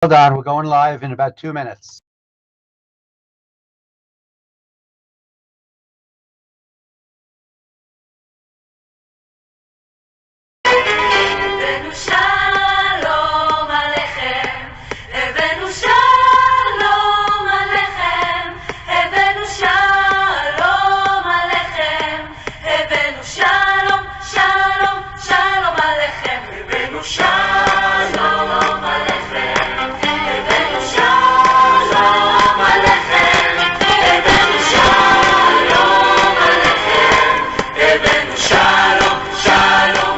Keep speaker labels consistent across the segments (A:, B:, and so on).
A: Hold on, we're going live in about 2 minutes.
B: הבאנו שלום עליכם, הבאנו שלום עליכם, הבאנו שלום עליכם, הבאנו שלום, שלום, שלום עליכם, הבאנו שלום עליכם, הבאנו שלום עליכם, הבאנו שלום עליכם, הבאנו שלום, שלום.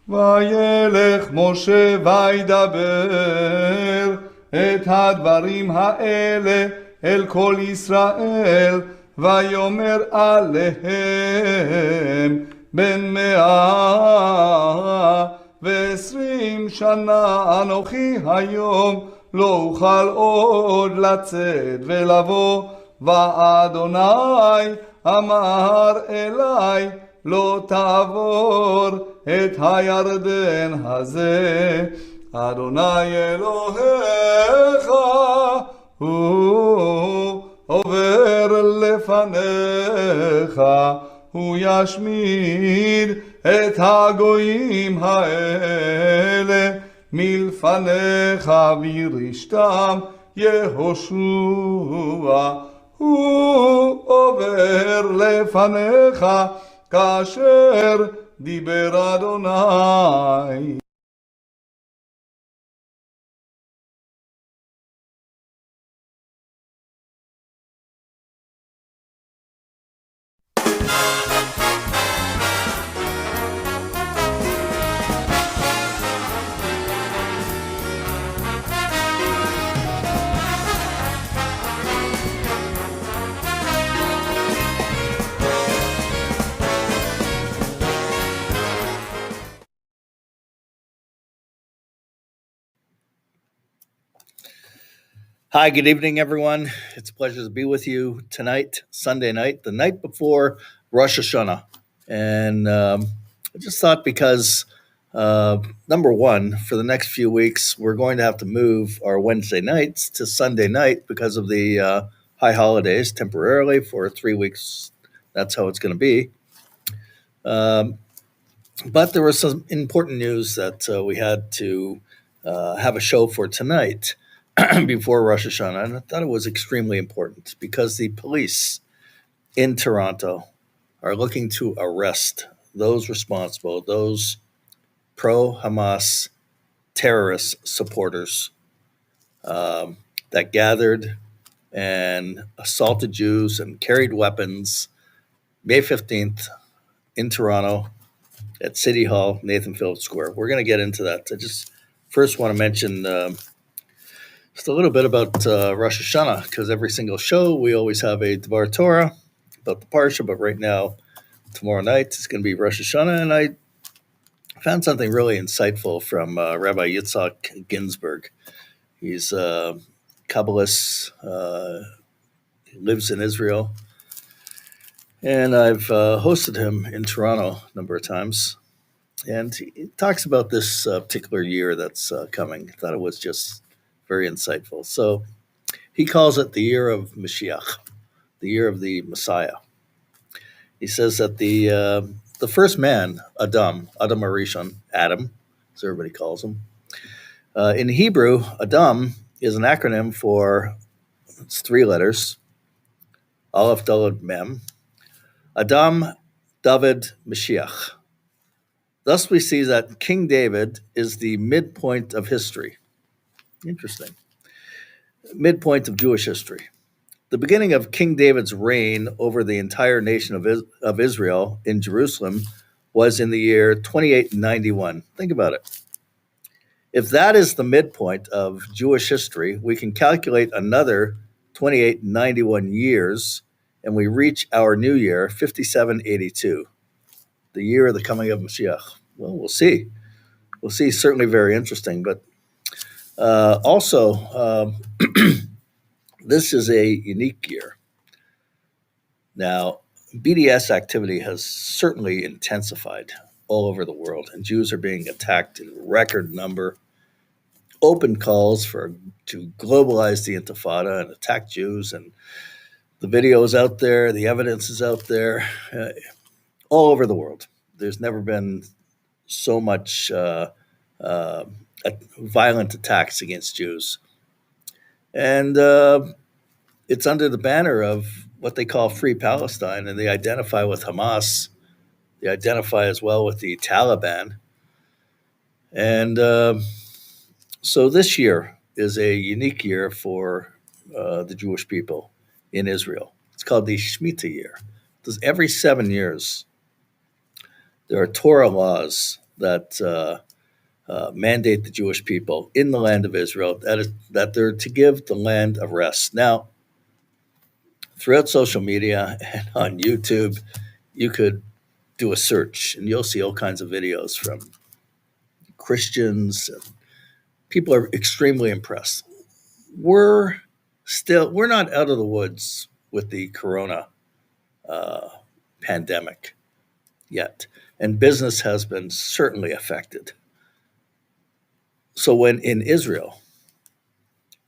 C: וילך משה וידבר את הדברים האלה אל כל ישראל, ויאמר עליהם בן 120 שנה אנוכי היום, לא אוכל עוד לצאת ולבוא, ואדוני אמר אלי לא תעבור את הירדן הזה. אדוני אלוהיך הוא עובר לפניך, הוא ישמיד את הגויים האלה מלפניך, וירשתם יהושע. הוא עובר לפניך כאשר דיבר אדוני.
D: Hi, good evening, everyone. It's a pleasure to be with you tonight, Sunday night, the night before Rosh Hashanah. And I just thought because, number one, for the next few weeks, we're going to have to move our Wednesday nights to Sunday night because of the high holidays temporarily for 3 weeks. That's how it's going to be. But there was some important news that we had to have a show for tonight before Rosh Hashanah, and I thought it was extremely important because the police in Toronto are looking to arrest those responsible, those pro-Hamas terrorist supporters that gathered and assaulted Jews and carried weapons May 15th in Toronto at City Hall, Nathan Phillips Square. We're going to get into that. I just first want to mention just a little bit about Rosh Hashanah, because every single show we always have a Dvar Torah about the Parsha, but right now, tomorrow night, it's going to be Rosh Hashanah, and I found something really insightful from Rabbi Yitzhak Ginsburg. He's a Kabbalist, he lives in Israel, and I've hosted him in Toronto a number of times. And he talks about this particular year that's coming. I thought it was just very insightful. So he calls it the year of Mashiach, the year of the Messiah. He says that the first man, Adam Arishon, Adam, as everybody calls him, in Hebrew, Adam is an acronym for, it's 3 letters, Aleph, Daled, Mem, Adam, David, Mashiach. Thus we see that King David is the midpoint of history. Interesting. Midpoint of Jewish history. The beginning of King David's reign over the entire nation of Israel in Jerusalem was in the year 2891. Think about it. If that is the midpoint of Jewish history, we can calculate another 2891 years, and we reach our new year, 5782, the year of the coming of Mashiach. Well, we'll see. We'll see. Certainly very interesting. But also, this is a unique year. Now, BDS activity has certainly intensified all over the world, and Jews are being attacked in record number. Open calls to globalize the Intifada and attack Jews, and the video is out there, the evidence is out there, all over the world. There's never been so much violent attacks against Jews. And it's under the banner of what they call Free Palestine, and they identify with Hamas. They identify as well with the Taliban. And so this year is a unique year for the Jewish people in Israel. It's called the Shemitah year. Because every 7 years, there are Torah laws that mandate the Jewish people in the land of Israel that they're to give the land a rest. Now, throughout social media and on YouTube, you could do a search and you'll see all kinds of videos from Christians. And people are extremely impressed. We're not out of the woods with the corona pandemic yet, and business has been certainly affected. So when in Israel,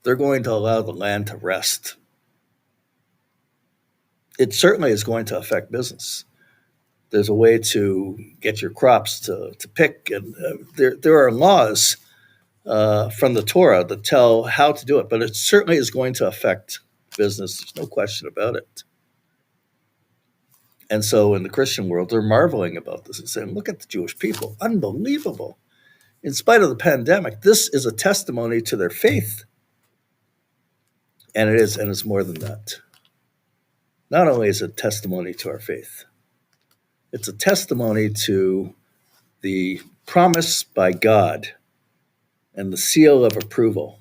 D: they're going to allow the land to rest, it certainly is going to affect business. There's a way to get your crops to pick, and there are laws from the Torah that tell how to do it, but it certainly is going to affect business. There's no question about it. And so in the Christian world, they're marveling about this and saying, look at the Jewish people, unbelievable. In spite of the pandemic, this is a testimony to their faith. And it is, and it's more than that. Not only is it a testimony to our faith, it's a testimony to the promise by God and the seal of approval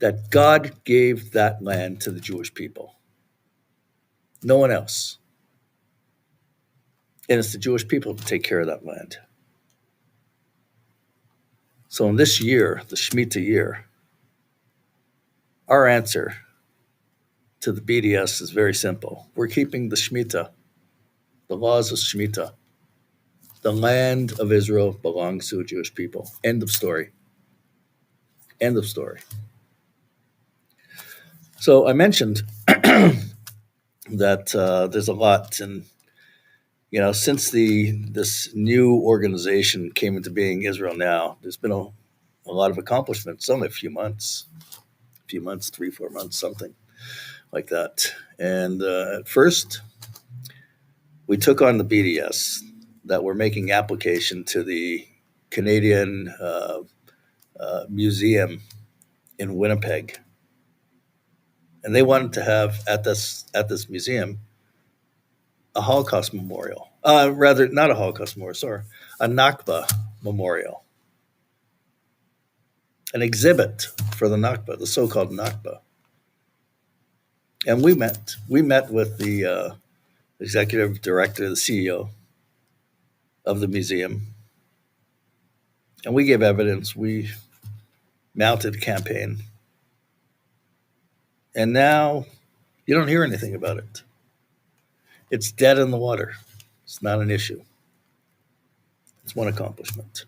D: that God gave that land to the Jewish people. No one else. And it's the Jewish people to take care of that land. So in this year, the Shemitah year, our answer to the BDS is very simple. We're keeping the Shemitah, the laws of Shemitah. The land of Israel belongs to the Jewish people. End of story. End of story. So I mentioned that there's a lot, and Since this new organization came into being, Israel Now, there's been a lot of accomplishments. Only a few months, 3-4 months, something like that. And at first, we took on the BDS that were making application to the Canadian Museum in Winnipeg, and they wanted to have at this museum a Holocaust memorial. Rather, not a Holocaust memorial, sorry, a Nakba memorial, an exhibit for the Nakba, the so-called Nakba. And we met with the executive director, the CEO of the museum, and we gave evidence. We mounted a campaign, and now you don't hear anything about it. It's dead in the water. It's not an issue. It's one accomplishment.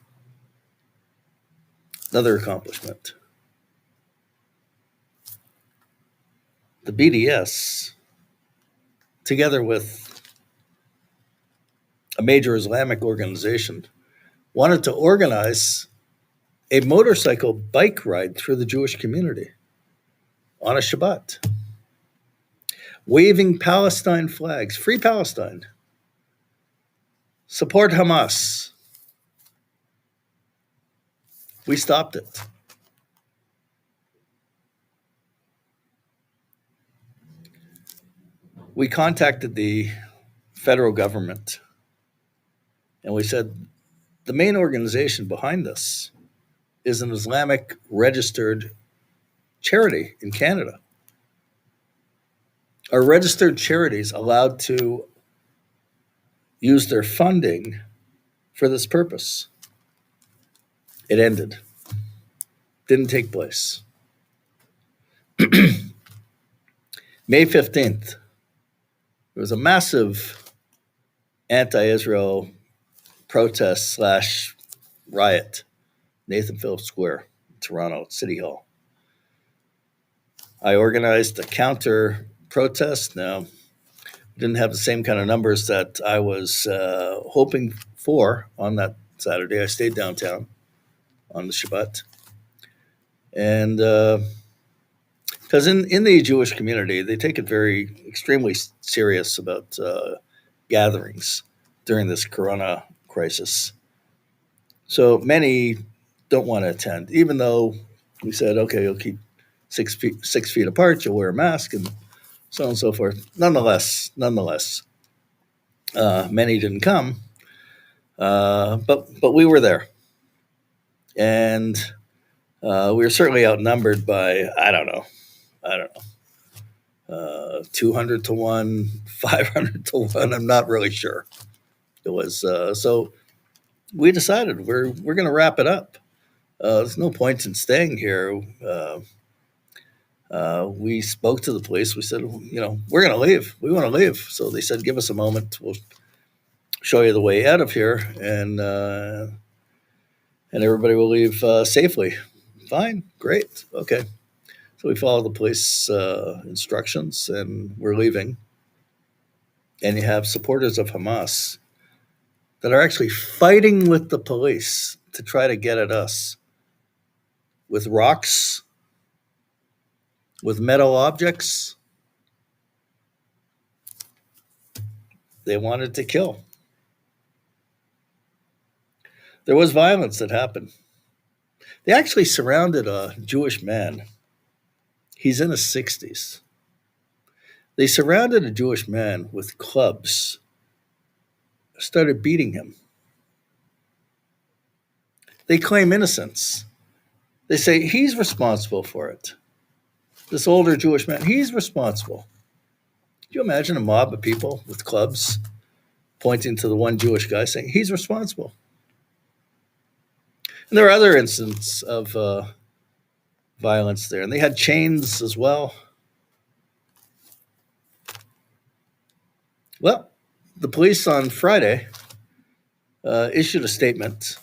D: Another accomplishment. The BDS, together with a major Islamic organization, wanted to organize a motorcycle bike ride through the Jewish community on a Shabbat, waving Palestine flags, free Palestine, support Hamas. We stopped it. We contacted the federal government and we said, the main organization behind this is an Islamic registered charity in Canada. Are registered charities allowed to use their funding for this purpose? It ended. Didn't take place. May 15th, there was a massive anti-Israel protest / riot, Nathan Phillips Square, Toronto, City Hall. I organized a counter protest. Now, we didn't have the same kind of numbers that I was hoping for on that Saturday. I stayed downtown on the Shabbat. And because in the Jewish community, they take it extremely serious about gatherings during this corona crisis. So many don't want to attend, even though we said, okay, you'll keep 6 feet apart, you'll wear a mask, and so on and so forth. Nonetheless, many didn't come, but we were there, and we were certainly outnumbered by I don't know, 200 to 1, 500 to 1. I'm not really sure. It was so we decided we're going to wrap it up. There's no point in staying here. We spoke to the police. We said, we're going to leave. We want to leave. So they said, give us a moment. We'll show you the way out of here, and everybody will leave safely. Fine, great, okay. So we followed the police instructions, and we're leaving. And you have supporters of Hamas that are actually fighting with the police to try to get at us with rocks, with metal objects. They wanted to kill. There was violence that happened. They actually surrounded a Jewish man. He's in his 60s. They surrounded a Jewish man with clubs, started beating him. They claim innocence. They say he's responsible for it. This older Jewish man, he's responsible. Can you imagine a mob of people with clubs pointing to the one Jewish guy saying he's responsible? And there are other instances of violence there. And they had chains as well. Well, the police on Friday issued a statement,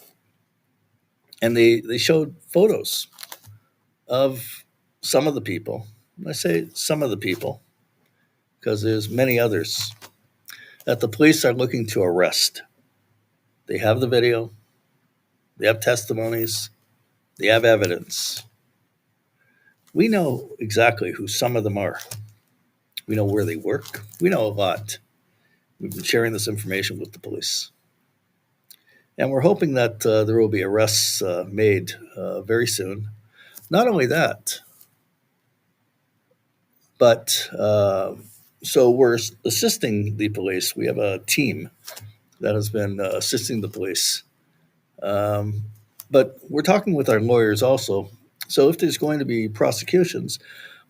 D: and they showed photos of some of the people. I say some of the people because there's many others that the police are looking to arrest. They have the video, they have testimonies, they have evidence. We know exactly who some of them are. We know where they work. We know a lot. We've been sharing this information with the police. And we're hoping that there will be arrests made very soon. Not only that, but so we're assisting the police. We have a team that has been assisting the police. But we're talking with our lawyers also. So if there's going to be prosecutions,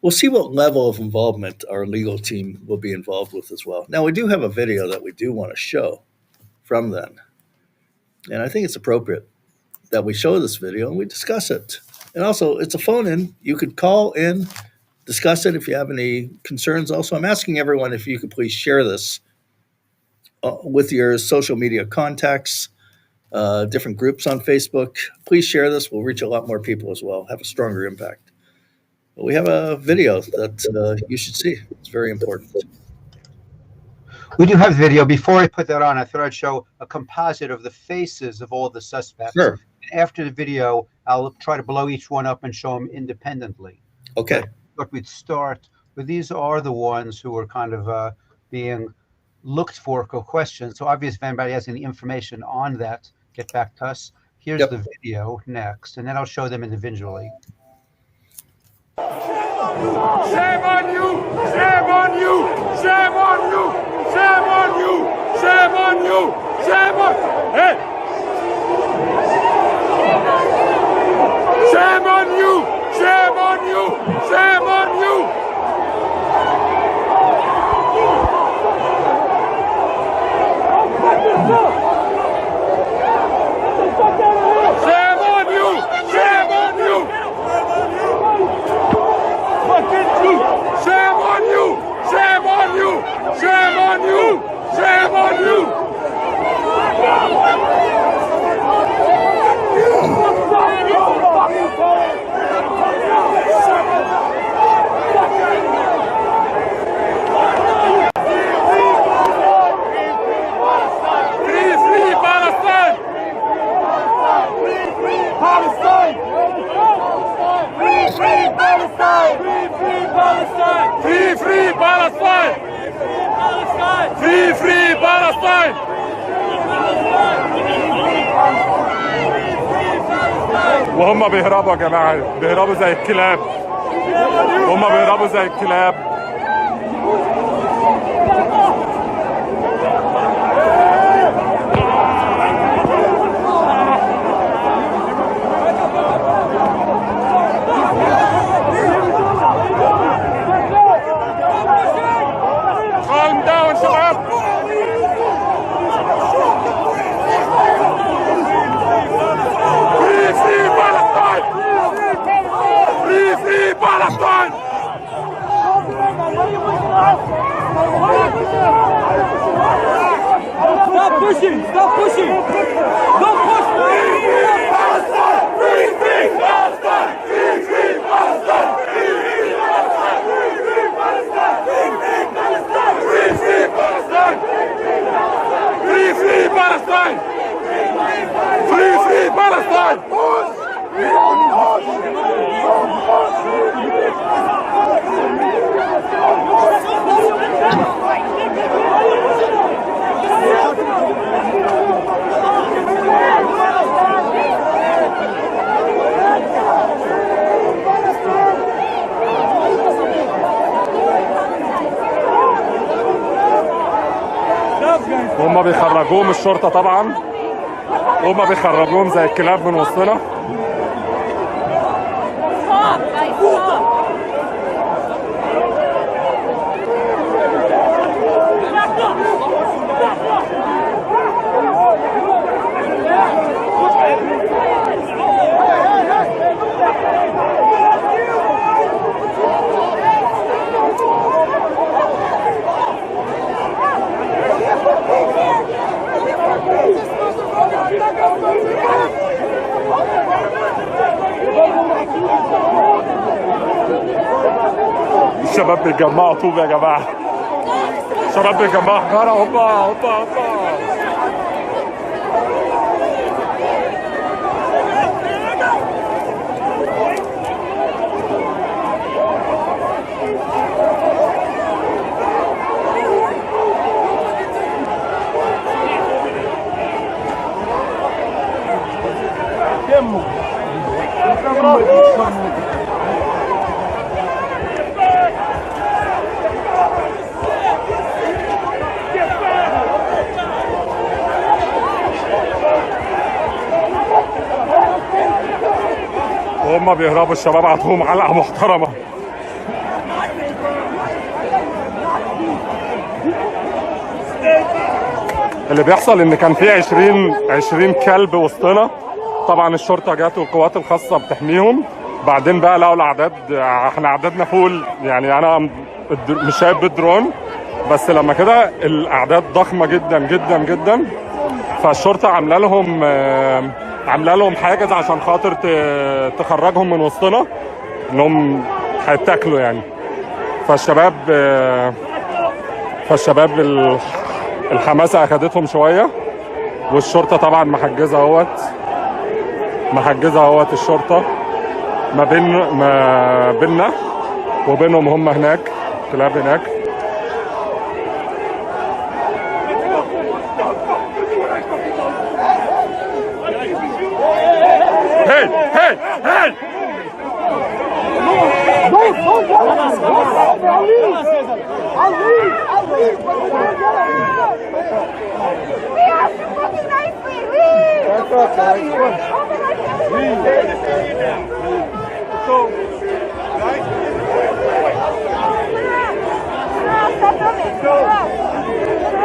D: we'll see what level of involvement our legal team will be involved with as well. Now, we do have a video that we do want to show from then. And I think it's appropriate that we show this video and we discuss it. And also, it's a phone-in. You could call in, discuss it if you have any concerns. Also, I'm asking everyone if you could please share this with your social media contacts, different groups on Facebook. Please share this. We'll reach a lot more people as well, have a stronger impact. But we have a video that you should see. It's very important.
A: We do have video. Before I put that on, I thought I'd show a composite of the faces of all the suspects.
D: Sure.
A: After the video, I'll try to blow each one up and show them independently.
D: Okay.
A: But we'd start with these are the ones who are kind of being looked for questions. So obviously, if anybody has any information on that, get back to us. Here's the video next, and then I'll show them individually.
E: Shame on you! Shame on you! Shame on you! Shame on you! Shame on you! Shame on... Hey! Shame on you! Shame on you! Shame on you! Shame on you! Shame on you! Shame on you! Shame on you! Shame on you! Shame on you! Free Palestine! Palestine! Free Palestine! Free Palestine! Free Palestine! Free Palestine! وهم بيهربوا يا جماعة، بيهربوا زي الكلاب. هم بيهربوا زي الكلاب. Calm down, شباب. Free Palestine! Free Palestine! Stop pushing! Stop pushing! Don't push! Free Palestine! Free Palestine! Free Palestine! Free Palestine! Free Palestine! Free Palestine! Free Palestine! Free Palestine! وهم بيخرجوهم الشرطة طبعا، وهم بيخرجوهم زي الكلاب من وسطنا. الشباب بيتجمعوا طوب يا جماعة. شباب بيجمعوا حجاره. هوبا هوبا هوبا. وهم بيهربوا الشباب عطوهم علقه محترمه. اللي بيحصل ان كان في 20 كلب وسطنا. طبعا الشرطه جت والقوات الخاصه بتحميهم. بعدين بقى لقوا الاعداد، احنا اعدادنا فول يعني، انا مش شايف بالدرون بس لما كده الاعداد ضخمه جدا جدا جدا. فالشرطه عامله لهم حاجز عشان خاطر تخرجهم من وسطنا، انهم هيتاكلوا يعني. فالشباب الحماسه اخدتهم شويه، والشرطه طبعا محجزه اهوت الشرطه ما بيننا وبينهم. هم هناك كلاب هناك. هاي هاي هاي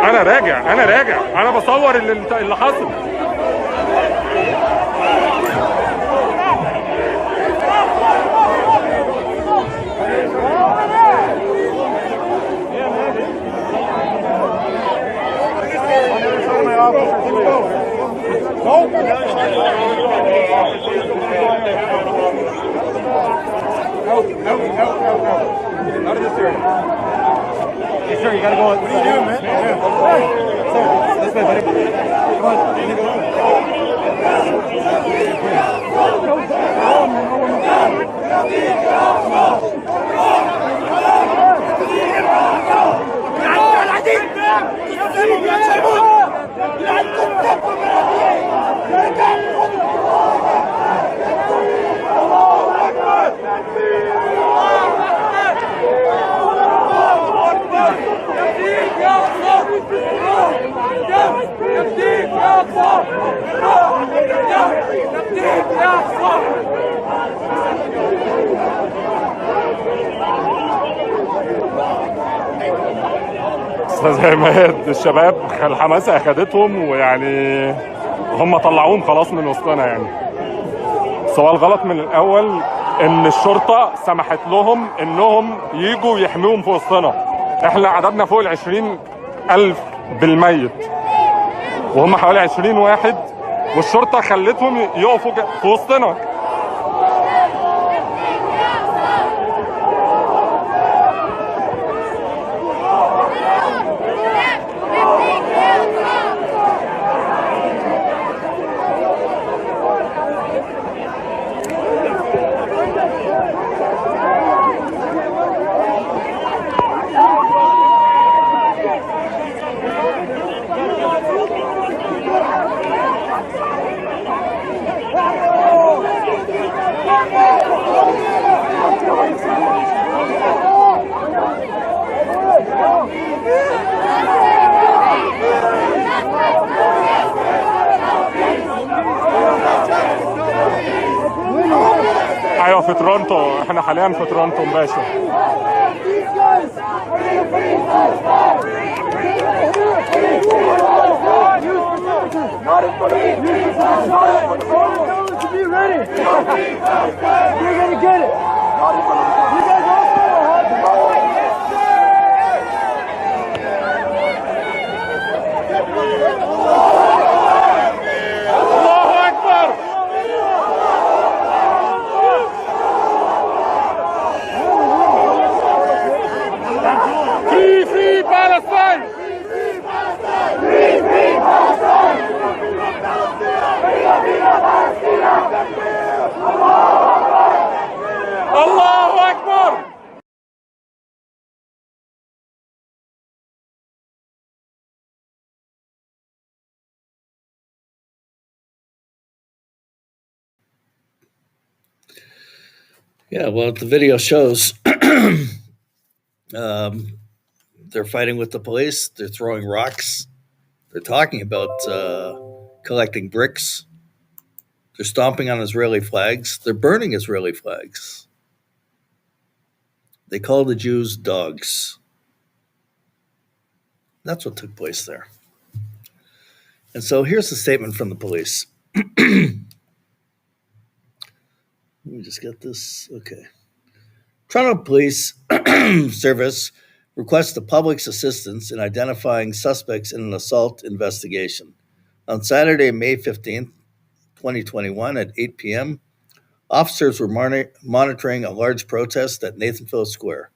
E: انا راجع انا بصور اللي حصل. Out of this area. Yes, sir, you gotta go. What are you doing, man? Sir, this way, buddy. Come on. استاذ عماد، الشباب الحماسه اخدتهم ويعني هم طلعوهم خلاص من وسطنا يعني. بس هو الغلط من الاول ان الشرطه سمحت لهم انهم يجوا يحميهم في وسطنا. احنا عددنا فوق ال20,000 بالميت وهم حوالي 20 واحد، والشرطه خلتهم يقفوا في وسطنا. ايوه في تورونتو، احنا حاليا في تورونتو باشا. Free Palestine!
D: Yeah, well, the video shows they're fighting with the police. They're throwing rocks. They're talking about collecting bricks. They're stomping on Israeli flags. They're burning Israeli flags. They call the Jews dogs. That's what took place there. And so here's the statement from the police. Let me just get this. Okay. Toronto Police Service requests the public's assistance in identifying suspects in an assault investigation. On Saturday, May 15th, 2021, at 8 p.m., officers were monitoring a large protest at Nathanville Square.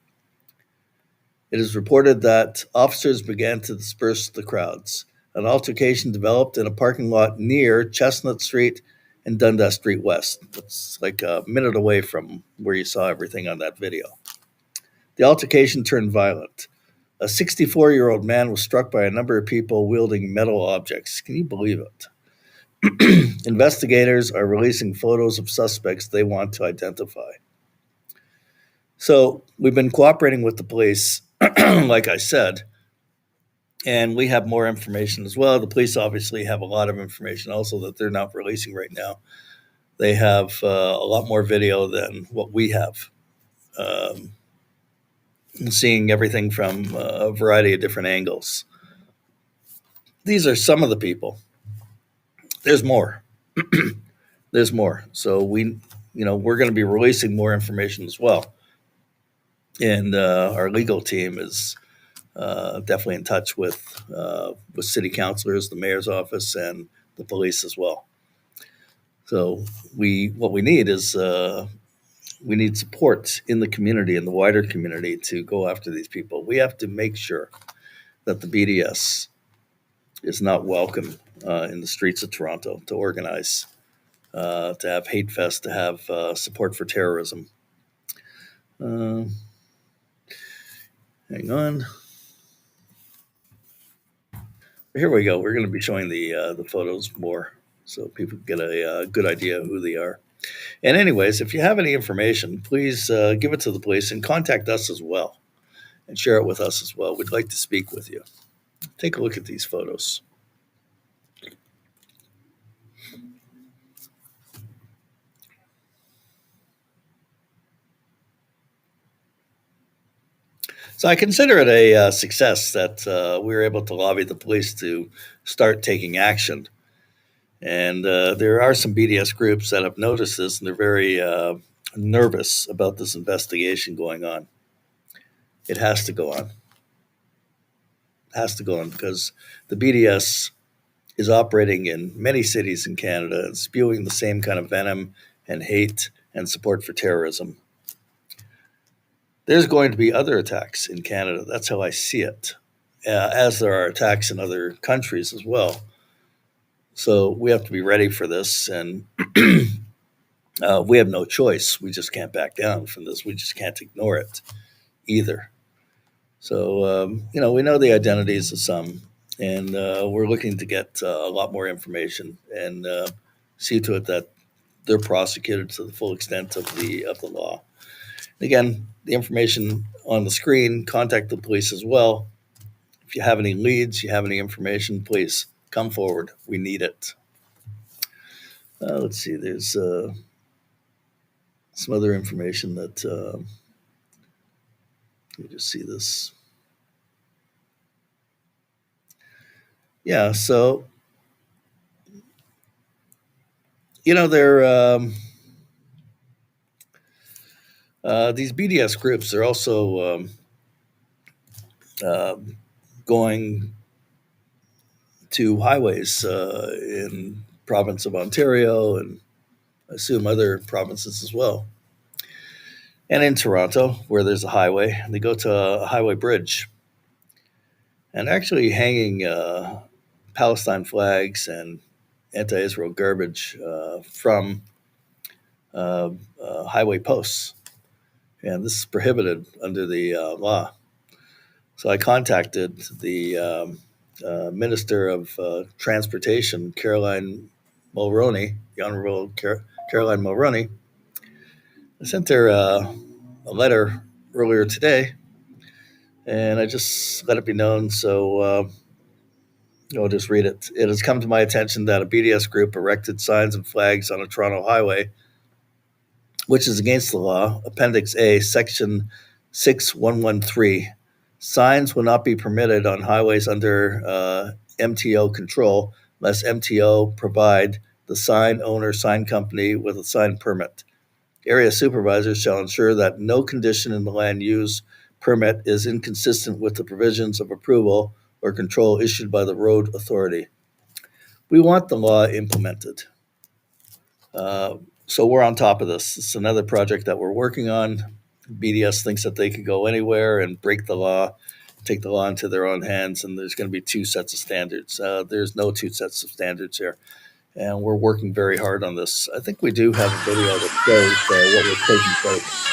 D: It is reported that officers began to disperse the crowds. An altercation developed in a parking lot near Chestnut Street and Dundas Street West. That's like a minute away from where you saw everything on that video. The altercation turned violent. A 64-year-old man was struck by a number of people wielding metal objects. Can you believe it? Investigators are releasing photos of suspects they want to identify. So we've been cooperating with the police, like I said, and we have more information as well. The police obviously have a lot of information also that they're not releasing right now. They have a lot more video than what we have. Seeing everything from a variety of different angles. These are some of the people. There's more. There's more. So we're going to be releasing more information as well. And our legal team is definitely in touch with city councilors, the mayor's office, and the police as well. So what we need is we need support in the community, in the wider community, to go after these people. We have to make sure that the BDS is not welcome in the streets of Toronto to organize, to have hate fest, to have support for terrorism. Hang on. Here we go. We're going to be showing the photos more so people get a good idea of who they are. And anyways, if you have any information, please give it to the police and contact us as well and share it with us as well. We'd like to speak with you. Take a look at these photos. So I consider it a success that we were able to lobby the police to start taking action. And there are some BDS groups that have noticed this, and they're very nervous about this investigation going on. It has to go on. It has to go on because the BDS is operating in many cities in Canada and spewing the same kind of venom and hate and support for terrorism. There's going to be other attacks in Canada. That's how I see it, as there are attacks in other countries as well. So we have to be ready for this, and we have no choice. We just can't back down from this. We just can't ignore it either. So, we know the identities of some, and we're looking to get a lot more information and see to it that they're prosecuted to the full extent of the law. Again, the information on the screen, contact the police as well. If you have any leads, you have any information, please come forward. We need it. Let's see, there's some other information that, let me just see this. Yeah, so, they're, these BDS groups are also going to highways in province of Ontario and I assume other provinces as well. And in Toronto, where there's a highway, they go to a highway bridge and actually hanging Palestine flags and anti-Israel garbage from highway posts. And this is prohibited under the law. So I contacted the Minister of Transportation, Caroline Mulroney, the Honorable Caroline Mulroney, I sent her a letter earlier today, and I just let it be known. So I'll just read it. It has come to my attention that a BDS group erected signs and flags on a Toronto highway, which is against the law. Appendix A, Section 6113. Signs will not be permitted on highways under MTO control unless MTO provide the sign owner, sign company with a sign permit. Area supervisors shall ensure that no condition in the land use permit is inconsistent with the provisions of approval or control issued by the road authority. We want the law implemented. So we're on top of this. It's another project that we're working on. BDS thinks that they could go anywhere and break the law, take the law into their own hands, and there's going to be two sets of standards. There's no two sets of standards here, and we're working very hard on this. I think we do have a video that shows what we're taking place.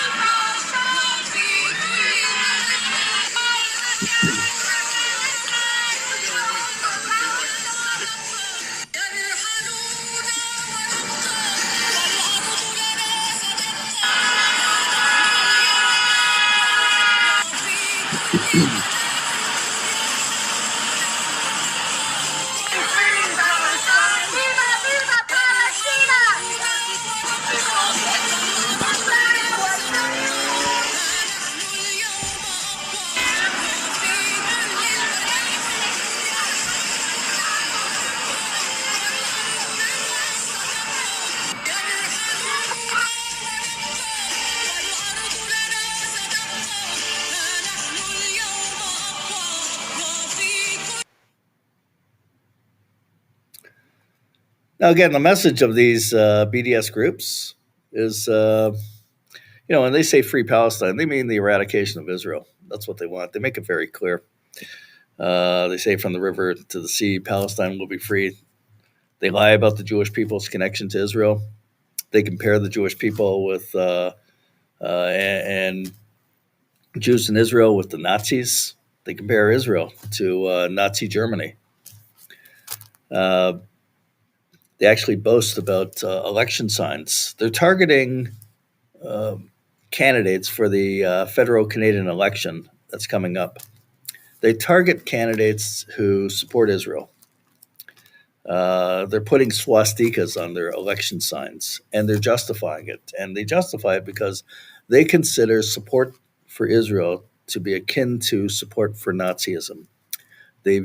D: Now, again, the message of these BDS groups is, when they say free Palestine, they mean the eradication of Israel. That's what they want. They make it very clear. They say from the river to the sea, Palestine will be free. They lie about the Jewish people's connection to Israel. They compare the Jewish people with and Jews in Israel with the Nazis. They compare Israel to Nazi Germany. They actually boast about election signs. They're targeting candidates for the federal Canadian election that's coming up. They target candidates who support Israel. They're putting swastikas on their election signs, and they're justifying it. And they justify it because they consider support for Israel to be akin to support for Nazism. They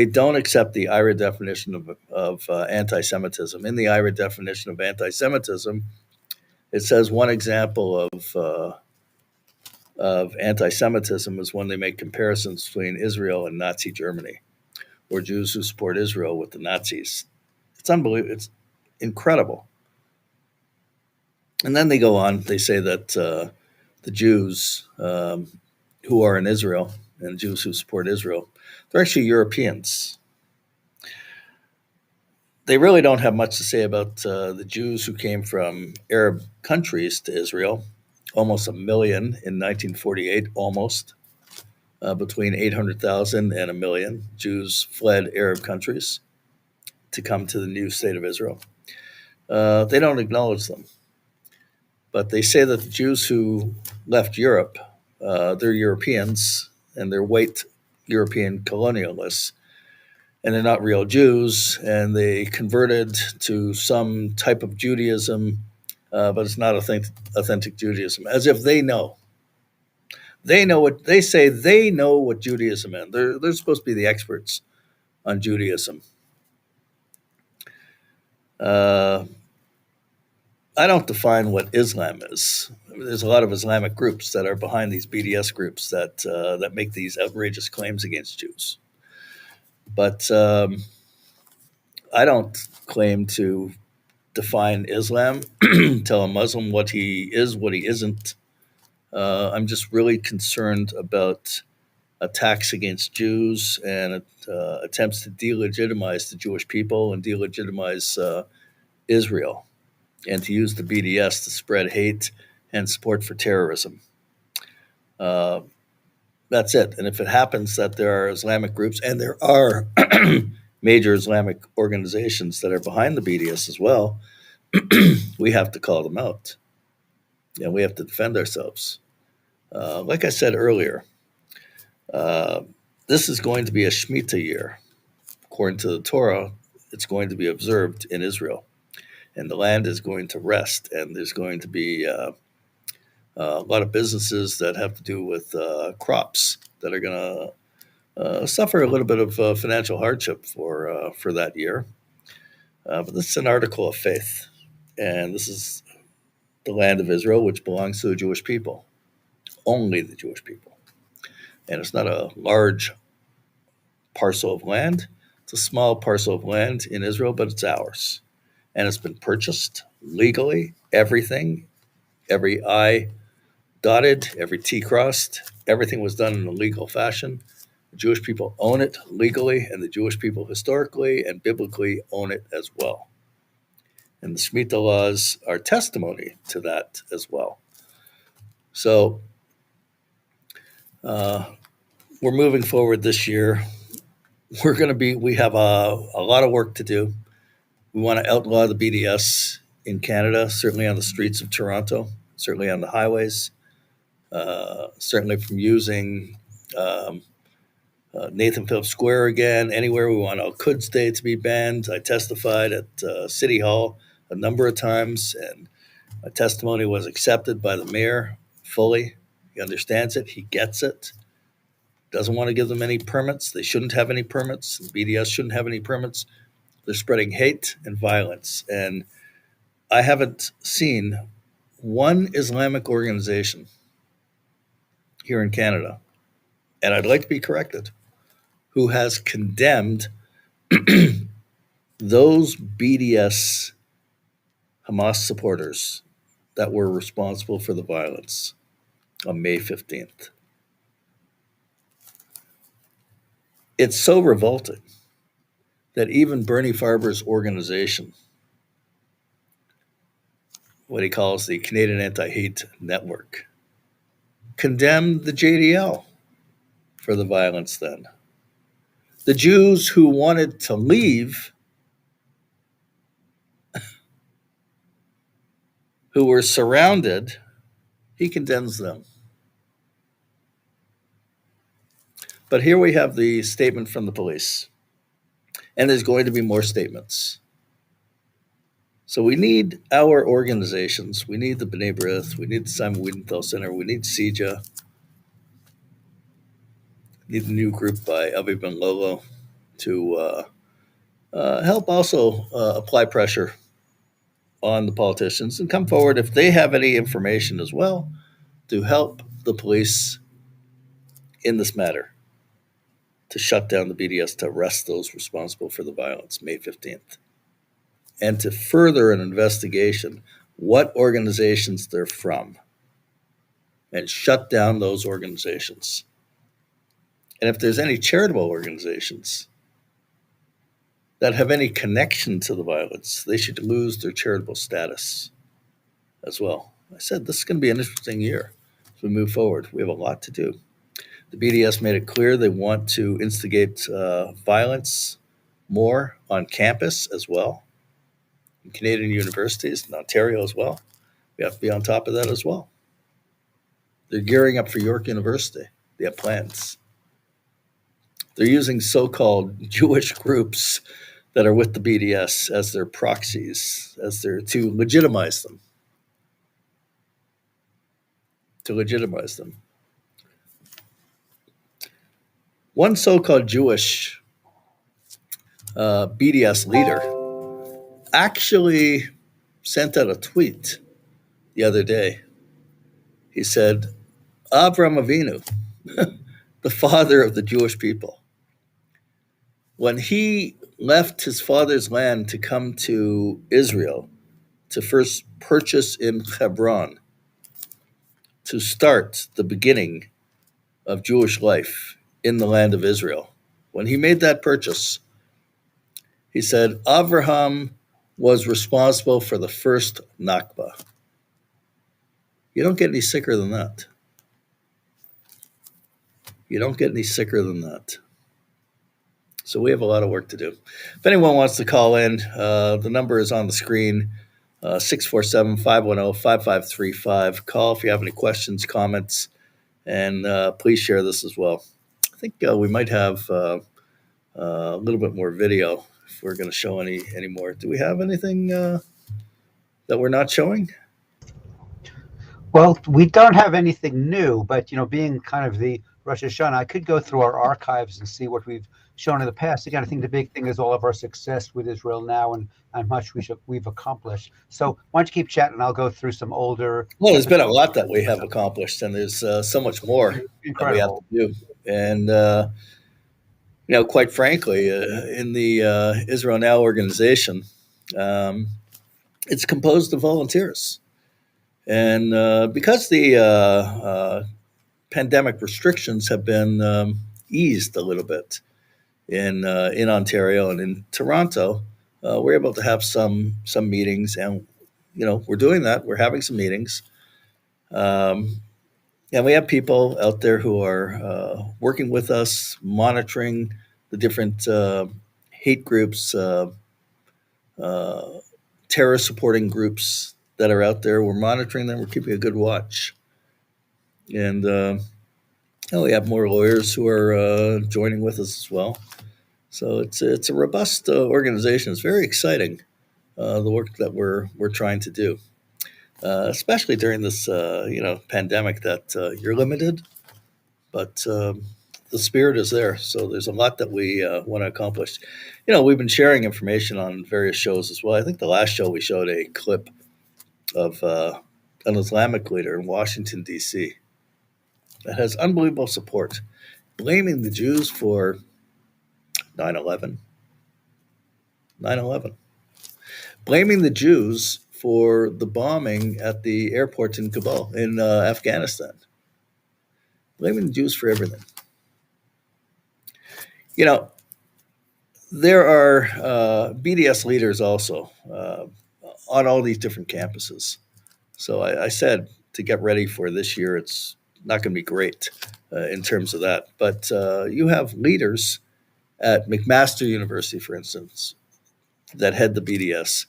D: don't accept the IRA definition of anti-Semitism. In the IRA definition of anti-Semitism, it says one example of anti-Semitism is when they make comparisons between Israel and Nazi Germany, or Jews who support Israel with the Nazis. It's unbelievable. It's incredible. And then they go on. They say that the Jews who are in Israel and Jews who support Israel, they're actually Europeans. They really don't have much to say about the Jews who came from Arab countries to Israel, almost 1 million in 1948, almost. Between 800,000 and 1 million Jews fled Arab countries to come to the new state of Israel. They don't acknowledge them. But they say that the Jews who left Europe, they're Europeans, and they're white European colonialists, and they're not real Jews, and they converted to some type of Judaism, but it's not authentic Judaism, as if they know. They know what they say. They know what Judaism is. They're supposed to be the experts on Judaism. I don't define what Islam is. I mean, there's a lot of Islamic groups that are behind these BDS groups that make these outrageous claims against Jews. But I don't claim to define Islam, tell a Muslim what he is, what he isn't. I'm just really concerned about attacks against Jews and attempts to delegitimize the Jewish people and delegitimize Israel, and to use the BDS to spread hate and support for terrorism. That's it. And if it happens that there are Islamic groups, and there are major Islamic organizations that are behind the BDS as well, we have to call them out. and we have to defend ourselves. Like I said earlier, this is going to be a Shemitah year. According to the Torah, it's going to be observed in Israel, and the land is going to rest, and there's going to be a lot of businesses that have to do with crops that are going to suffer a little bit of financial hardship for that year. But this is an article of faith, and this is the land of Israel, which belongs to the Jewish people, only the Jewish people. And it's not a large parcel of land. It's a small parcel of land in Israel, but it's ours. And it's been purchased legally, everything, every I dotted, every T crossed, everything was done in a legal fashion. The Jewish people own it legally, and the Jewish people historically and biblically own it as well. And the Shemitah laws are testimony to that as well. So we're moving forward this year. We have a lot of work to do. We want to outlaw the BDS in Canada, certainly on the streets of Toronto, certainly on the highways, certainly from using Nathan Phillips Square again, anywhere. We want Al-Quds Day to be banned. I testified at City Hall a number of times, and my testimony was accepted by the mayor fully. He understands it. He gets it. Doesn't want to give them any permits. They shouldn't have any permits. The BDS shouldn't have any permits. They're spreading hate and violence. And I haven't seen one Islamic organization here in Canada, and I'd like to be corrected, who has condemned those BDS Hamas supporters that were responsible for the violence on May 15th. It's so revolting that even Bernie Farber's organization, what he calls the Canadian Anti-Hate Network, condemned the JDL for the violence then. The Jews who wanted to leave, who were surrounded, he condemns them. But here we have the statement from the police. And there's going to be more statements. So we need our organizations. We need the B'nai B'rith. We need the Simon Wiesenthal Center. We need CEJA. We need the new group by Avi Ben Lolo to help also apply pressure on the politicians and come forward if they have any information as well to help the police in this matter, to shut down the BDS, to arrest those responsible for the violence May 15th, and to further an investigation what organizations they're from and shut down those organizations. And if there's any charitable organizations that have any connection to the violence, they should lose their charitable status as well. I said this is going to be an interesting year as we move forward. We have a lot to do. The BDS made it clear they want to instigate violence more on campus as well, in Canadian universities, in Ontario as well. We have to be on top of that as well. They're gearing up for York University. They have plans. They're using so-called Jewish groups that are with the BDS as their proxies, to legitimize them. One so-called Jewish BDS leader actually sent out a tweet the other day. He said, Avram Avinu, the father of the Jewish people, when he left his father's land to come to Israel to first purchase in Hebron, to start the beginning of Jewish life in the land of Israel, when he made that purchase, he said, Avraham was responsible for the first Nakba. You don't get any sicker than that. You don't get any sicker than that. So we have a lot of work to do. If anyone wants to call in, the number is on the screen. 647-510-5535. Call if you have any questions, comments, and please share this as well. I think we might have a little bit more video if we're going to show any more. Do we have anything that we're not showing?
A: Well, we don't have anything new, but being kind of the Rosh Hashanah, I could go through our archives and see what we've shown in the past. Again, I think the big thing is all of our success with Israel now and much we've accomplished. So why don't you keep chatting? I'll go through some older.
D: Well, there's been a lot that we have accomplished, and there's so much more that we have to do. And quite frankly, in the Israel Now organization, it's composed of volunteers. And because the pandemic restrictions have been eased a little bit in Ontario and in Toronto, we're able to have some meetings, and we're doing that. We're having some meetings, and we have people out there who are working with us, monitoring the different hate groups, terror supporting groups that are out there. We're monitoring them. We're keeping a good watch. And we have more lawyers who are joining with us as well. So it's a robust organization. It's very exciting, the work that we're trying to do, especially during this pandemic that you're limited, but the spirit is there. So there's a lot that we want to accomplish. We've been sharing information on various shows as well. I think the last show we showed a clip of an Islamic leader in Washington, D.C. that has unbelievable support, blaming the Jews for 9/11. 9/11. Blaming the Jews for the bombing at the airport in Kabul, in Afghanistan. Blaming the Jews for everything. There are BDS leaders also on all these different campuses. So I said to get ready for this year, it's not going to be great in terms of that. But you have leaders at McMaster University, for instance, that head the BDS.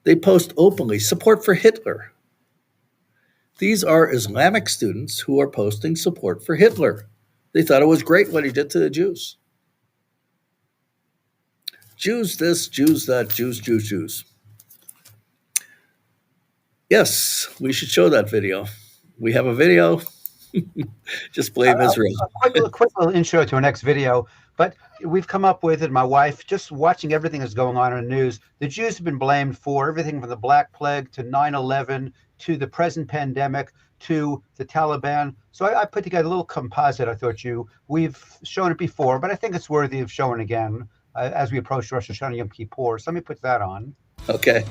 D: They post openly support for Hitler. These are Islamic students who are posting support for Hitler. They thought it was great what he did to the Jews. Jews this, Jews that, Jews. Yes, we should show that video. We have a video. Just blame Israel.
A: A quick little intro to our next video. But we've come up with it, my wife, just watching everything that's going on in the news. The Jews have been blamed for everything from the Black Plague to 9/11 to the present pandemic to the Taliban. So I put together a little composite. I thought we've shown it before, but I think it's worthy of showing again as we approach Rosh Hashanah Yom Kippur. So let me put that on.
D: Okay.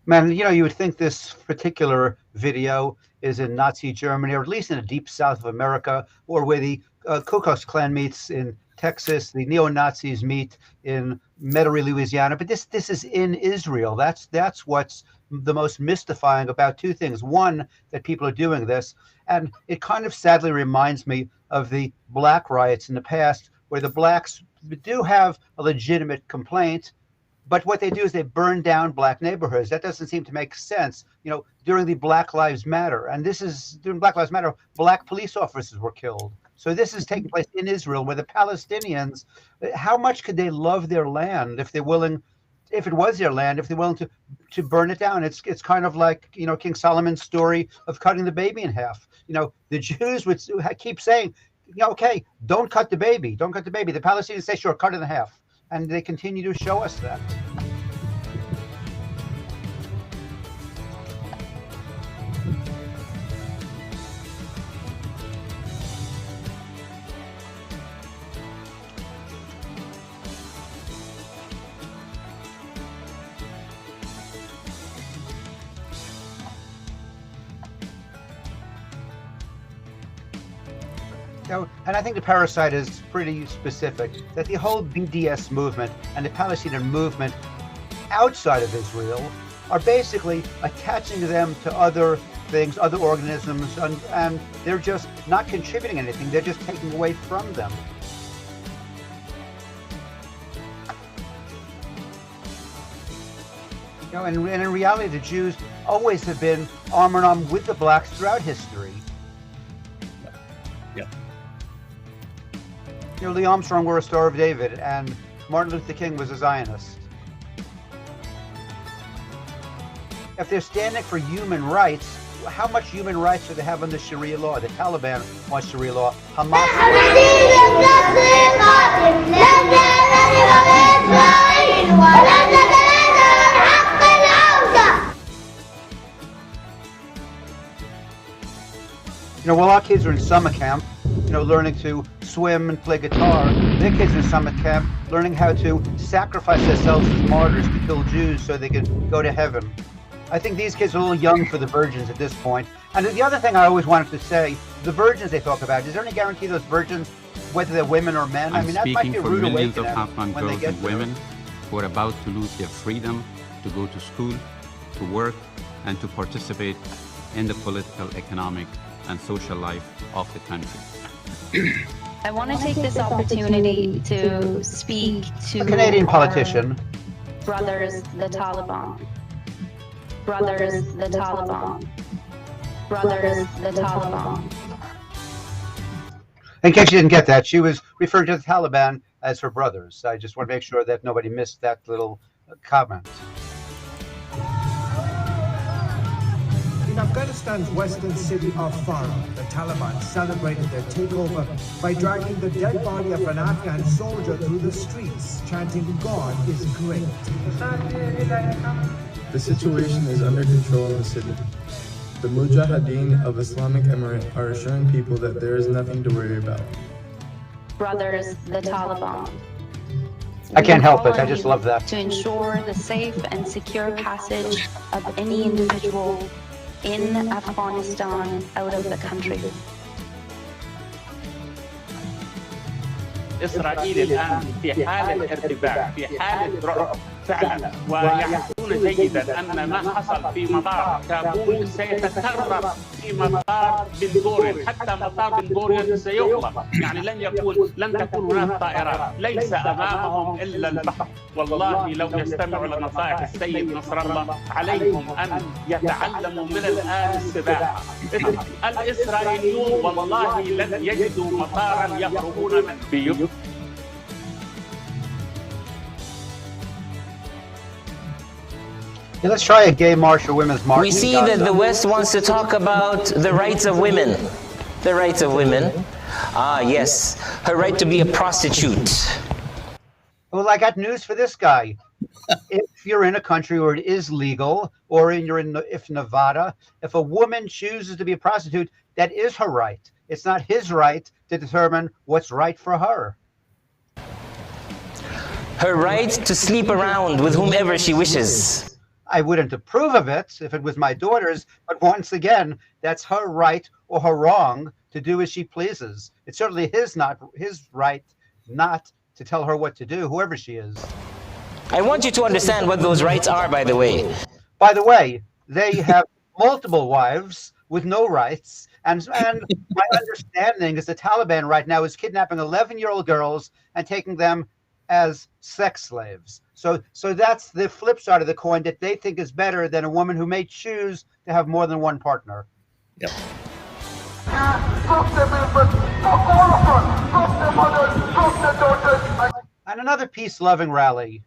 A: Man, you would think this particular video is in Nazi Germany, or at least in the deep south of America, or where the Ku Klux Klan meets in Texas, the neo-Nazis meet in Metairie, Louisiana. But this is in Israel. That's what's the most mystifying about two things. One, that people are doing this, and it kind of sadly reminds me of the black riots in the past, where the blacks do have a legitimate complaint. But what they do is they burn down black neighborhoods. That doesn't seem to make sense. During the Black Lives Matter, and during Black Lives Matter, black police officers were killed. So this is taking place in Israel, where the Palestinians, how much could they love their land if it was their land, if they're willing to burn it down? It's kind of like, King Solomon's story of cutting the baby in half. The Jews would keep saying, Yeah, okay, don't cut the baby. Don't cut the baby. The Palestinians say, sure, cut it in half. And they continue to show us that. And I think the parasite is pretty specific, that the whole BDS movement and the Palestinian movement outside of Israel are basically attaching them to other things, other organisms, and they're just not contributing anything. They're just taking away from them. And in reality, the Jews always have been arm in arm with the blacks throughout history.
D: Yeah.
A: Lee Armstrong wore a Star of David, and Martin Luther King was a Zionist. If they're standing for human rights, how much human rights do they have under Sharia law? The Taliban wants Sharia law. Hamas. While our kids are in summer camp, learning to swim and play guitar, their kids in summer camp learning how to sacrifice themselves as martyrs to kill Jews so they could go to heaven. I think these kids are a little young for the virgins at this point. And the other thing I always wanted to say, the virgins they talk about, is there any guarantee those virgins, whether they're women or men?
F: I'm
A: that might be a rude
F: millions
A: awakening
F: of Afghan
A: when they
F: girls
A: get
F: and women who are about to lose their freedom to go to school, to work, and to participate in the political, economic, and social life of the country.
G: I want to take this opportunity to speak to
A: a Canadian politician.
G: Brothers, the Taliban. Brothers, the Taliban. Brothers, the Taliban.
A: In case you didn't get that, she was referring to the Taliban as her brothers. I just want to make sure that nobody missed that little comment.
H: In Afghanistan's western city of Farah, the Taliban celebrated their takeover by dragging the dead body of an Afghan soldier through the streets, chanting, "God is great."
I: The situation is under control in the city. The Mujahideen of Islamic Emirate are assuring people that there is nothing to worry about.
G: Brothers, the Taliban.
A: I can't help it. I just love that.
G: To ensure the safe and secure passage of any individual in Afghanistan out of the country.
J: إسرائيل الآن في حالة ارتباك، في حالة رعب فعلا، ويعرفون جيدا أن ما حصل في مطار كابول سيتكرر في مطار بن غوريون، حتى مطار بن غوريون سيغلق، يعني لن تكون هناك طائرات، ليس أمامهم إلا البحر. والله لو يستمعوا لنصائح السيد نصر الله عليهم أن يتعلموا من الآن السباحة. الإسرائيليون والله لن يجدوا مطارا يهربون منه.
A: Let's try a gay march or women's march.
K: We see that the West wants to talk about the rights of women. The rights of women. Ah, yes. Her right to be a prostitute.
A: Well, I got news for this guy. If you're in a country where it is legal, or if Nevada, if a woman chooses to be a prostitute, that is her right. It's not his right to determine what's right for her.
K: Her right to sleep around with whomever she wishes.
A: I wouldn't approve of it if it was my daughter's, but once again, that's her right or her wrong to do as she pleases. It's certainly his right not to tell her what to do, whoever she is.
K: I want you to understand what those rights are, by the way.
A: By the way, they have multiple wives with no rights, and my understanding is the Taliban right now is kidnapping 11-year-old girls and taking them as sex slaves. So that's the flip side of the coin that they think is better than a woman who may choose to have more than one partner.
D: Yep.
A: And another peace-loving rally.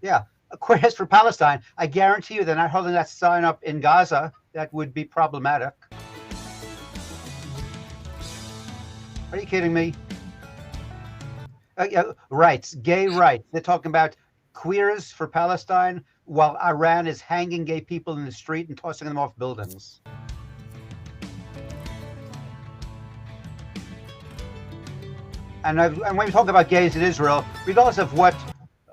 A: Yeah, queers for Palestine. I guarantee you they're not holding that sign up in Gaza. That would be problematic. Are you kidding me? Yeah, rights, gay rights. They're talking about queers for Palestine while Iran is hanging gay people in the street and tossing them off buildings. And when we talk about gays in Israel, regardless of what,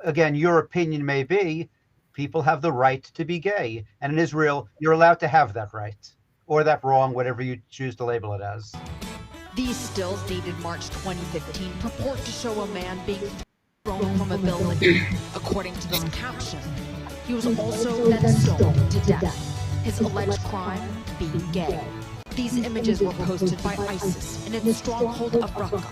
A: again, your opinion may be, people have the right to be gay. And in Israel, you're allowed to have that right or that wrong, whatever you choose to label it as.
L: These stills dated March 2015 purport to show a man being thrown from a building. According to this caption, he was also then stoned to death. His alleged crime, being gay. These images were posted by ISIS in its stronghold of Raqqa.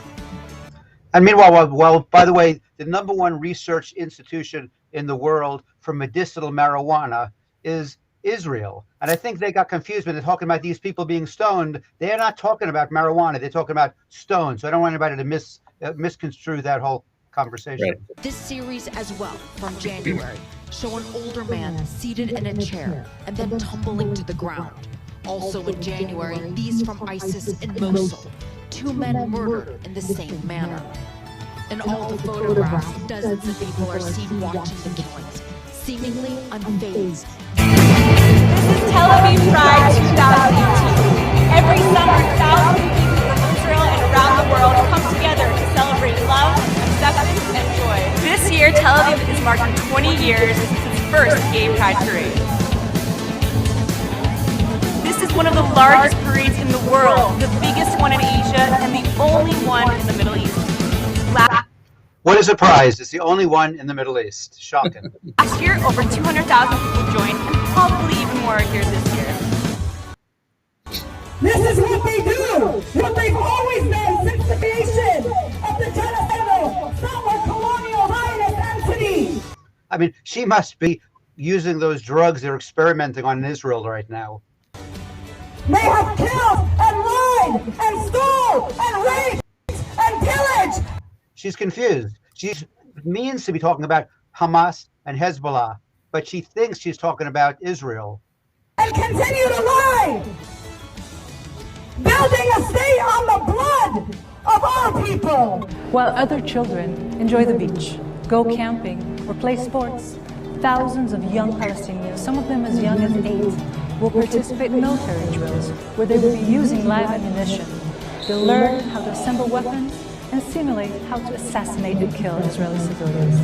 A: And meanwhile, well, by the way, the number one research institution in the world for medicinal marijuana is Israel. And I think they got confused when they're talking about these people being stoned. They're not talking about marijuana. They're talking about stones. So I don't want anybody to misconstrue that whole conversation.
L: Right. This series as well, from January, show an older man seated in a chair and then tumbling to the ground. Also in January, these from ISIS in Mosul. 2 men murdered in the same manner. In all the photographs, dozens of people are seen watching the killings, seemingly unfazed.
M: This is Tel Aviv Pride 2018. Every summer, thousands of people from Israel and around the world come together to celebrate love, acceptance, and joy. This year, Tel Aviv is marking 20 years since its first Gay Pride Parade. This is one of the largest parades in the world, the biggest one in Asia, and the only one in the Middle East.
A: What a surprise. It's the only one in the Middle East. Shocking.
M: Last year, over 200,000 people joined, and probably even more here this year.
N: This is what they do, what they've always done since the creation of the genocidal summer colonial Zionist entity.
A: I mean, she must be using those drugs they're experimenting on in Israel right now.
N: They have killed and lied and stole and raped and pillaged.
A: She's confused. She means to be talking about Hamas and Hezbollah, but she thinks she's talking about Israel.
N: And continue to lie, building a state on the blood of our people.
O: While other children enjoy the beach, go camping, or play sports, thousands of young Palestinians, some of them as young as 8, will participate in military drills where they will be using live ammunition. They'll learn how to assemble weapons and simulate how to assassinate and kill Israeli civilians.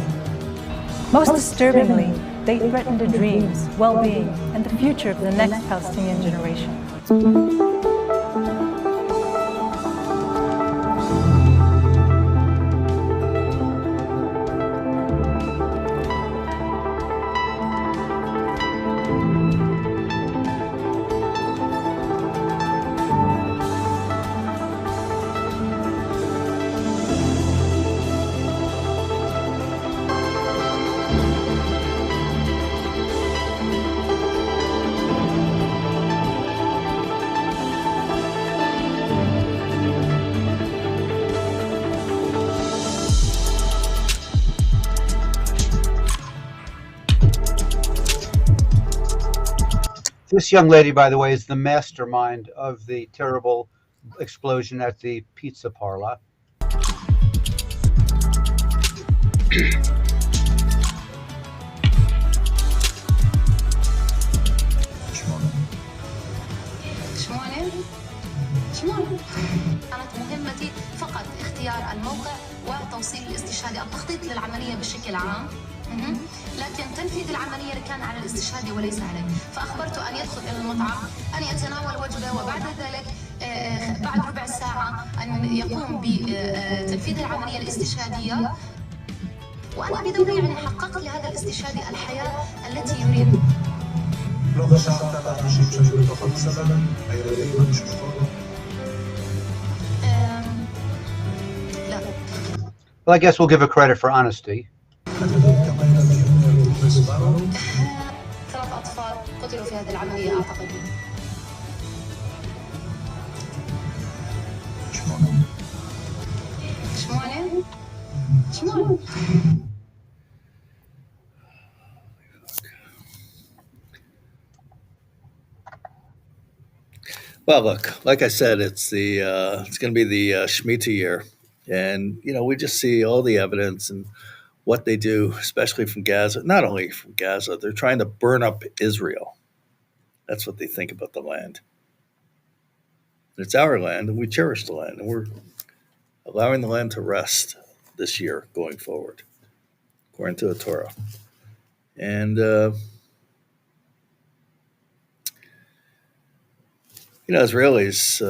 O: Most disturbingly, they threaten the dreams, well-being, and the future of the next Palestinian generation.
A: This young lady, by the way, is the mastermind of the terrible explosion at the pizza parlor.
P: كانت مهمتي فقط اختيار الموقع وتوصيل الاستشهادي، التخطيط للعملية بشكل عام. لكن تنفيذ العملية كان على الاستشهادي وليس علي، فأخبرته أن يدخل إلى المطعم، أن يتناول وجبة، وبعد ذلك بعد ربع ساعة أن يقوم بتنفيذ العملية الاستشهادية، وأنا بدوري يعني حققت لهذا الاستشهادي الحياة التي يريد.
Q: לא חשבת על האנשים שהיו בתוך המסעדה? הילדים, המשפחות?
P: لا.
A: Well, I guess we'll give her credit for honesty.
P: 3 أطفال قتلوا في هذه العملية أعتقد. 8.
D: Well, look, like I said, it's going to be the Shemitah year, and we just see all the evidence and what they do, especially from Gaza. Not only from Gaza, they're trying to burn up Israel. That's what they think about the land. It's our land, and we cherish the land, and we're allowing the land to rest this year going forward, according to the Torah. And Israelis,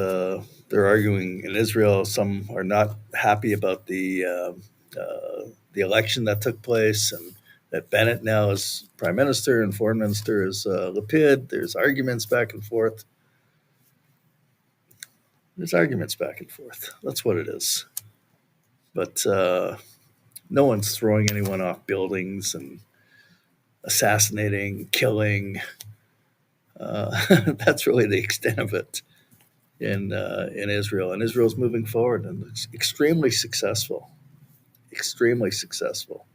D: they're arguing in Israel. Some are not happy about the election that took place, and that Bennett now is prime minister and foreign minister is Lapid. There's arguments back and forth. There's arguments back and forth. That's what it is. But no one's throwing anyone off buildings and assassinating, killing. That's really the extent of it in Israel. And Israel's moving forward, and it's extremely successful. Extremely successful.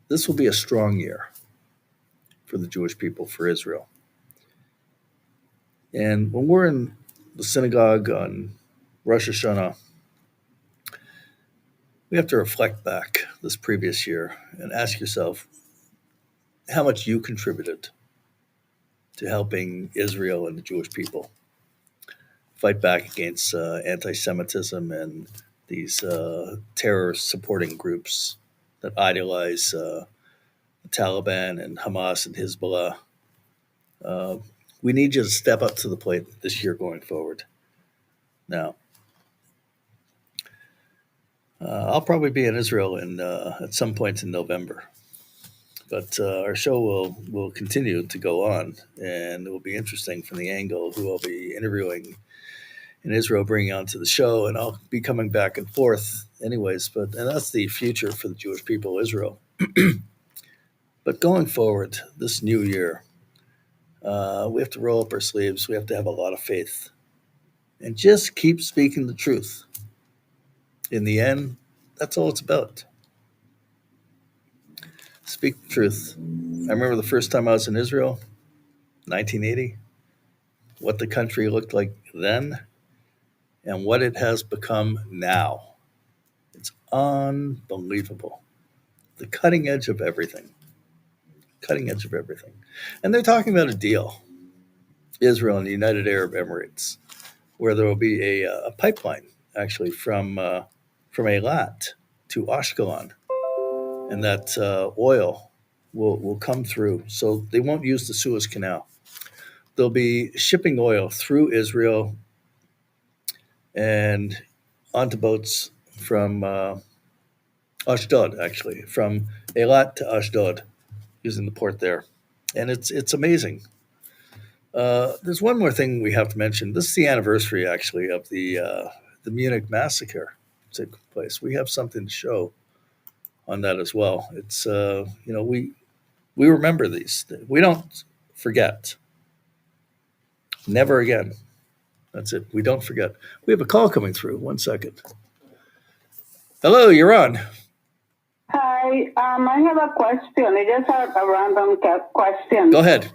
D: This will be a strong year for the Jewish people, for Israel. And when we're in the synagogue on Rosh Hashanah, we have to reflect back this previous year and ask yourself how much you contributed to helping Israel and the Jewish people fight back against anti-Semitism and these terror-supporting groups that idolize the Taliban and Hamas and Hezbollah. We need you to step up to the plate this year going forward. Now, I'll probably be in Israel at some point in November, but our show will continue to go on, and it will be interesting from the angle who I'll be interviewing in Israel, bringing onto the show, and I'll be coming back and forth anyways. And that's the future for the Jewish people of Israel. But going forward, this new year, we have to roll up our sleeves. We have to have a lot of faith and just keep speaking the truth. In the end, that's all it's about. Speak the truth. I remember the first time I was in Israel, 1980, what the country looked like then and what it has become now. It's unbelievable. The cutting edge of everything. Cutting edge of everything. And they're talking about a deal, Israel and the United Arab Emirates, where there will be a pipeline actually from Eilat to Ashkelon, and that oil will come through. So they won't use the Suez Canal. They'll be shipping oil through Israel and onto boats from Ashdod, actually, from Eilat to Ashdod, using the port there. And it's amazing. There's one more thing we have to mention. This is the anniversary, actually, of the Munich massacre took place. We have something to show on that as well. It's we remember these. We don't forget. Never again. That's it. We don't forget. We have a call coming through. 1 second. Hello, you're on.
R: Hi, I have a question. It's just a random question.
D: Go ahead.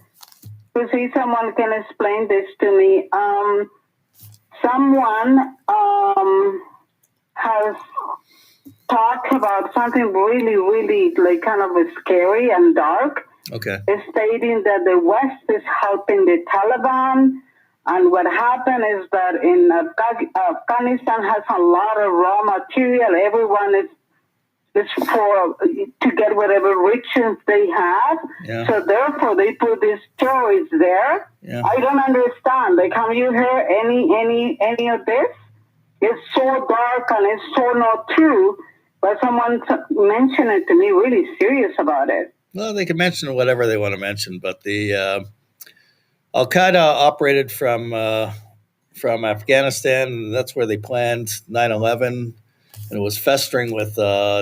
R: To see someone can explain this to me. Someone has talked about something really, really like kind of scary and dark.
D: Okay.
R: Stating that the West is helping the Taliban, and what happened is that in Afghanistan has a lot of raw material. Everyone is for to get whatever riches they have.
D: Yeah.
R: So therefore, they put these stories there.
D: Yeah.
R: I don't understand. Like, have you heard any of this? It's so dark and it's so not true. But someone mentioned it to me, really serious about it.
D: Well, they can mention whatever they want to mention, but the Al Qaeda operated from Afghanistan, and that's where they planned 9/11, and it was festering with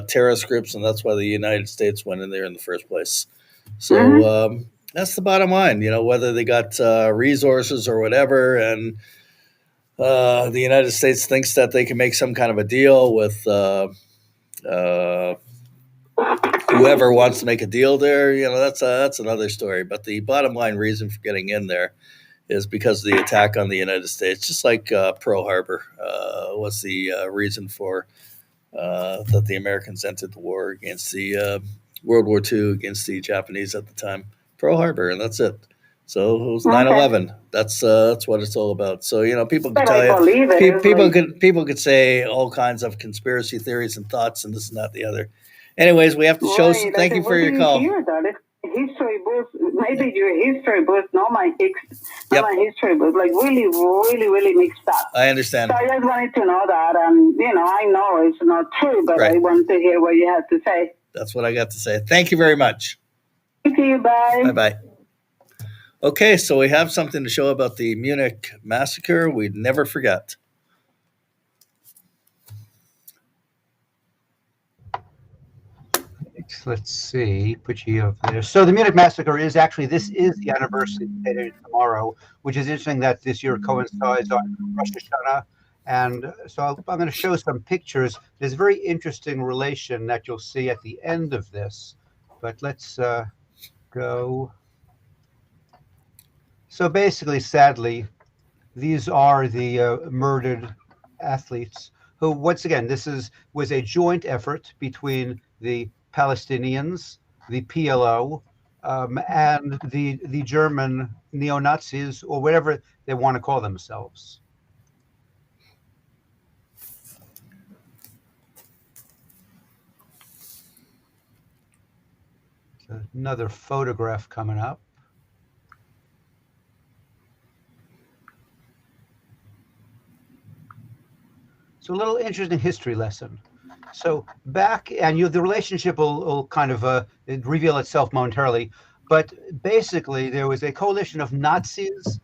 D: terrorist groups, and that's why the United States went in there in the first place. So that's the bottom line. Whether they got resources or whatever, and the United States thinks that they can make some kind of a deal with whoever wants to make a deal there, that's another story. But the bottom line reason for getting in there is because of the attack on the United States, just like Pearl Harbor was the reason for that the Americans entered the war against the World War II against the Japanese at the time. Pearl Harbor, and that's it. So it was 9/11. That's what it's all about. So people could tell you, people could say all kinds of conspiracy theories and thoughts and this and that and the other. Anyways, we have to show. Thank you for your call.
R: History books, maybe your history books, not my history books, like really, really, really mixed up.
D: I understand.
R: So I just wanted to know that, and I know it's not true, but I wanted to hear what you have to say.
D: That's what I got to say. Thank you very much.
R: Thank you. Bye.
D: Bye-bye. Okay, so we have something to show about the Munich massacre. We'd never forget.
A: Let's see, put you up there. So the Munich massacre is actually, this is the anniversary dated tomorrow, which is interesting that this year coincides on Rosh Hashanah. And so I'm going to show some pictures. There's a very interesting relation that you'll see at the end of this. But let's go. So basically, sadly, these are the murdered athletes who, once again, was a joint effort between the Palestinians, the PLO, and the German neo-Nazis, or whatever they want to call themselves. Another photograph coming up. So a little interesting history lesson. So back, and the relationship will kind of reveal itself momentarily, but basically there was a coalition of Nazis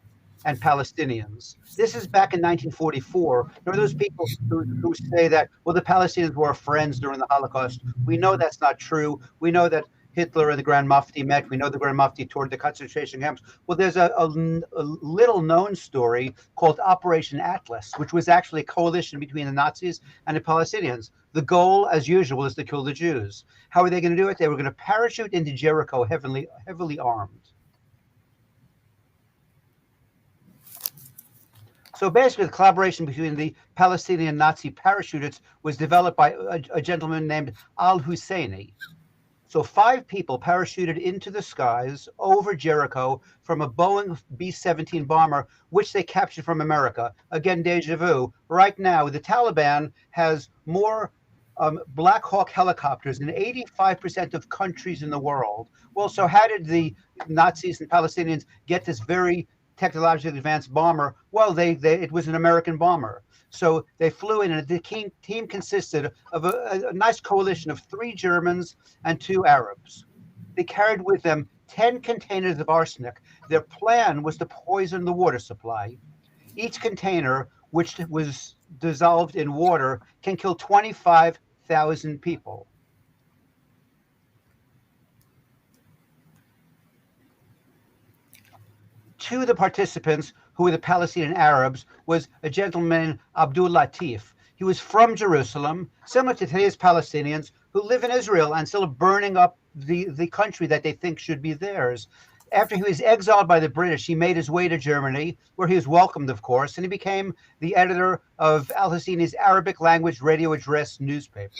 A: and Palestinians. This is back in 1944. There are those people who say that, well, the Palestinians were friends during the Holocaust. We know that's not true. We know that Hitler and the Grand Mufti met. We know the Grand Mufti toured the concentration camps. Well, there's a little known story called Operation Atlas, which was actually a coalition between the Nazis and the Palestinians. The goal, as usual, is to kill the Jews. How are they going to do it? They were going to parachute into Jericho heavily armed. So basically, the collaboration between the Palestinian Nazi parachutists was developed by a gentleman named Al-Husseini. So 5 people parachuted into the skies over Jericho from a Boeing B-17 bomber, which they captured from America. Again, deja vu. Right now, the Taliban has more Black Hawk helicopters in 85% of countries in the world. Well, so how did the Nazis and Palestinians get this very technologically advanced bomber? Well, it was an American bomber. So they flew in, and the team consisted of a nice coalition of 3 Germans and 2 Arabs. They carried with them 10 containers of arsenic. Their plan was to poison the water supply. Each container, which was dissolved in water, can kill 25,000 people. Two of the participants, who were the Palestinian Arabs, was a gentleman, Abdul Latif. He was from Jerusalem, similar to today's Palestinians, who live in Israel and still burning up the country that they think should be theirs. After he was exiled by the British, he made his way to Germany, where he was welcomed, of course, and he became the editor of Al-Husseini's Arabic language radio address newspaper.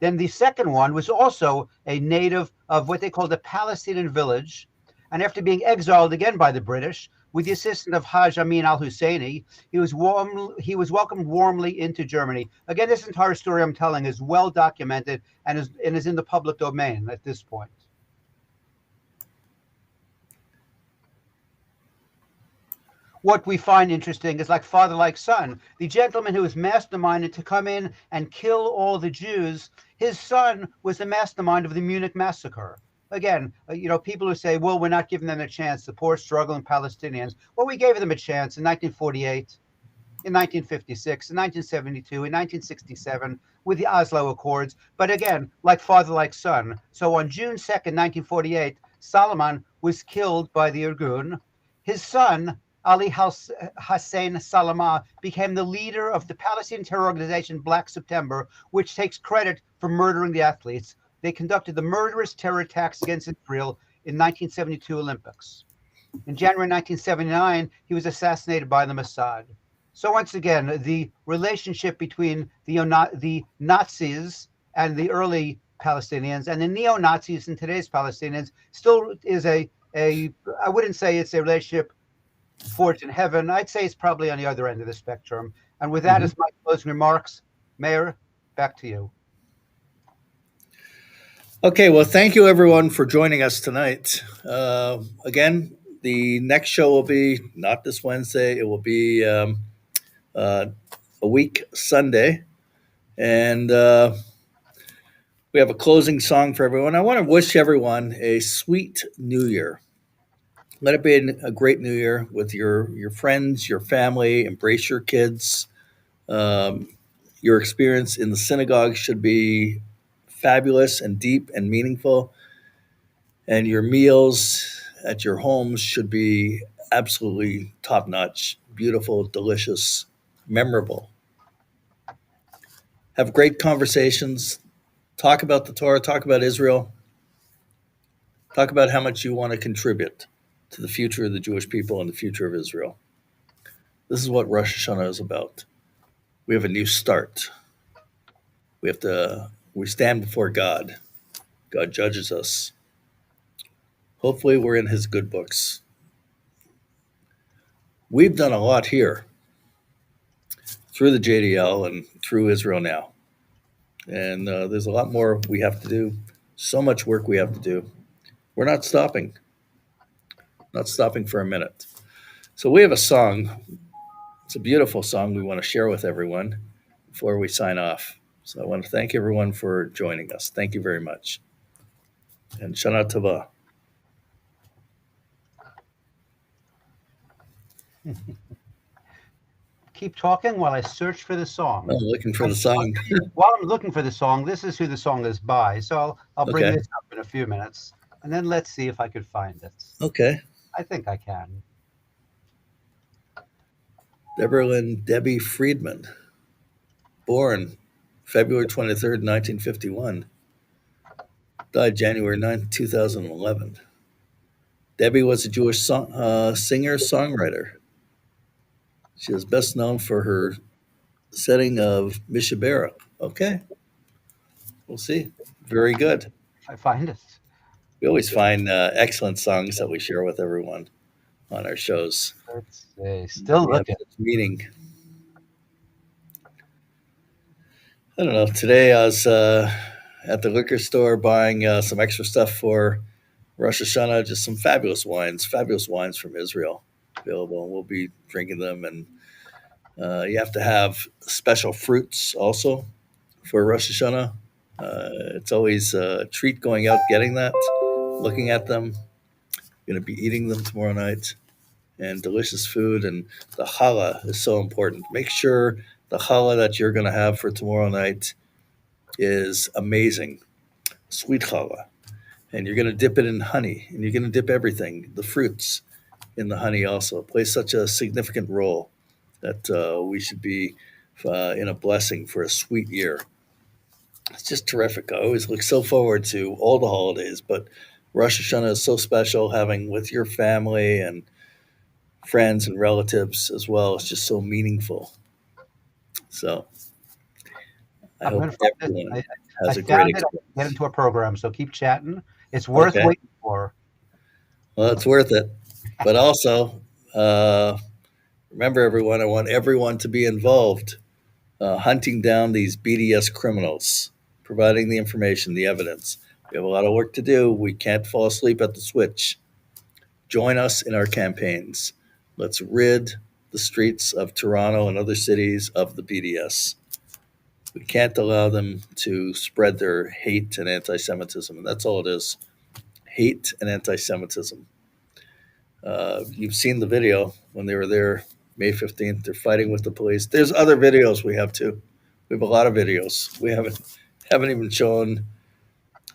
A: Then the second one was also a native of what they called a Palestinian village, and after being exiled again by the British, with the assistance of Haj Amin al-Husseini, he was welcomed warmly into Germany. Again, this entire story I'm telling is well documented and is in the public domain at this point. What we find interesting is, like father, like son. The gentleman who was masterminded to come in and kill all the Jews, his son was the mastermind of the Munich massacre. Again, people who say, well, we're not giving them a chance, the poor struggling Palestinians. Well, we gave them a chance in 1948, in 1956, in 1972, in 1967, with the Oslo Accords. But again, like father, like son. So on June 2nd, 1948, Salomon was killed by the Irgun. His son, Ali Hussein Salama, became the leader of the Palestinian terror organization Black September, which takes credit for murdering the athletes. They conducted the murderous terror attacks against Israel in 1972 Olympics. In January 1979, he was assassinated by the Mossad. So once again, the relationship between the Nazis and the early Palestinians and the neo-Nazis and today's Palestinians still is I wouldn't say it's a relationship forged in heaven. I'd say it's probably on the other end of the spectrum. And with that as my closing remarks, Mayor, back to you.
D: Okay, well, thank you everyone for joining us tonight. Again, the next show will be not this Wednesday, it will be a week Sunday. And we have a closing song for everyone. I want to wish everyone a sweet new year. Let it be a great new year with your friends, your family. Embrace your kids. Your experience in the synagogue should be fabulous and deep and meaningful. And your meals at your homes should be absolutely top notch, beautiful, delicious, memorable. Have great conversations. Talk about the Torah, talk about Israel, talk about how much you want to contribute to the future of the Jewish people and the future of Israel. This is what Rosh Hashanah is about. We have a new start. We stand before God. God judges us. Hopefully we're in his good books. We've done a lot here through the JDL and through Israel Now. And there's a lot more we have to do. So much work we have to do. We're not stopping for a minute. So we have a song. It's a beautiful song we want to share with everyone before we sign off. So I want to thank everyone for joining us. Thank you very much. And Shana Tova.
A: Keep talking while I search for the song.
D: I'm looking for the song.
A: While I'm looking for the song, this is who the song is by. So I'll bring
D: Okay.
A: this up in a few minutes, and then let's see if I could find it.
D: Okay.
A: I think I can.
D: Debbie Friedman, born February 23rd, 1951, died January 9th, 2011. Debbie was a Jewish singer-songwriter. She is best known for her setting of Mishabera. Okay. We'll see. Very good.
A: I find it.
D: We always find excellent songs that we share with everyone on our shows.
A: Let's see. Still
D: We have
A: looking.
D: such meaning. I don't know. Today I was at the liquor store buying some extra stuff for Rosh Hashanah, just some fabulous wines from Israel available. And we'll be drinking them. And you have to have special fruits also for Rosh Hashanah. It's always a treat going out, getting that, looking at them. Going to be eating them tomorrow night. And delicious food. And the challah is so important. Make sure the challah that you're going to have for tomorrow night is amazing. Sweet challah. And you're going to dip it in honey. And you're going to dip everything, the fruits, in the honey also. It plays such a significant role that we should be in a blessing for a sweet year. It's just terrific. I always look so forward to all the holidays, but Rosh Hashanah is so special, having with your family and friends and relatives as well. It's just so meaningful. So I hope everyone has a great experience.
A: Get into a program, so keep chatting. It's worth
D: Okay.
A: waiting for.
D: Well, it's worth it. But also, remember, everyone, I want everyone to be involved, hunting down these BDS criminals, providing the information, the evidence. We have a lot of work to do. We can't fall asleep at the switch. Join us in our campaigns. Let's rid the streets of Toronto and other cities of the BDS. We can't allow them to spread their hate and anti-Semitism, and that's all it is. Hate and anti-Semitism. You've seen the video when they were there May 15th. They're fighting with the police. There's other videos we have too. We have a lot of videos. We haven't even shown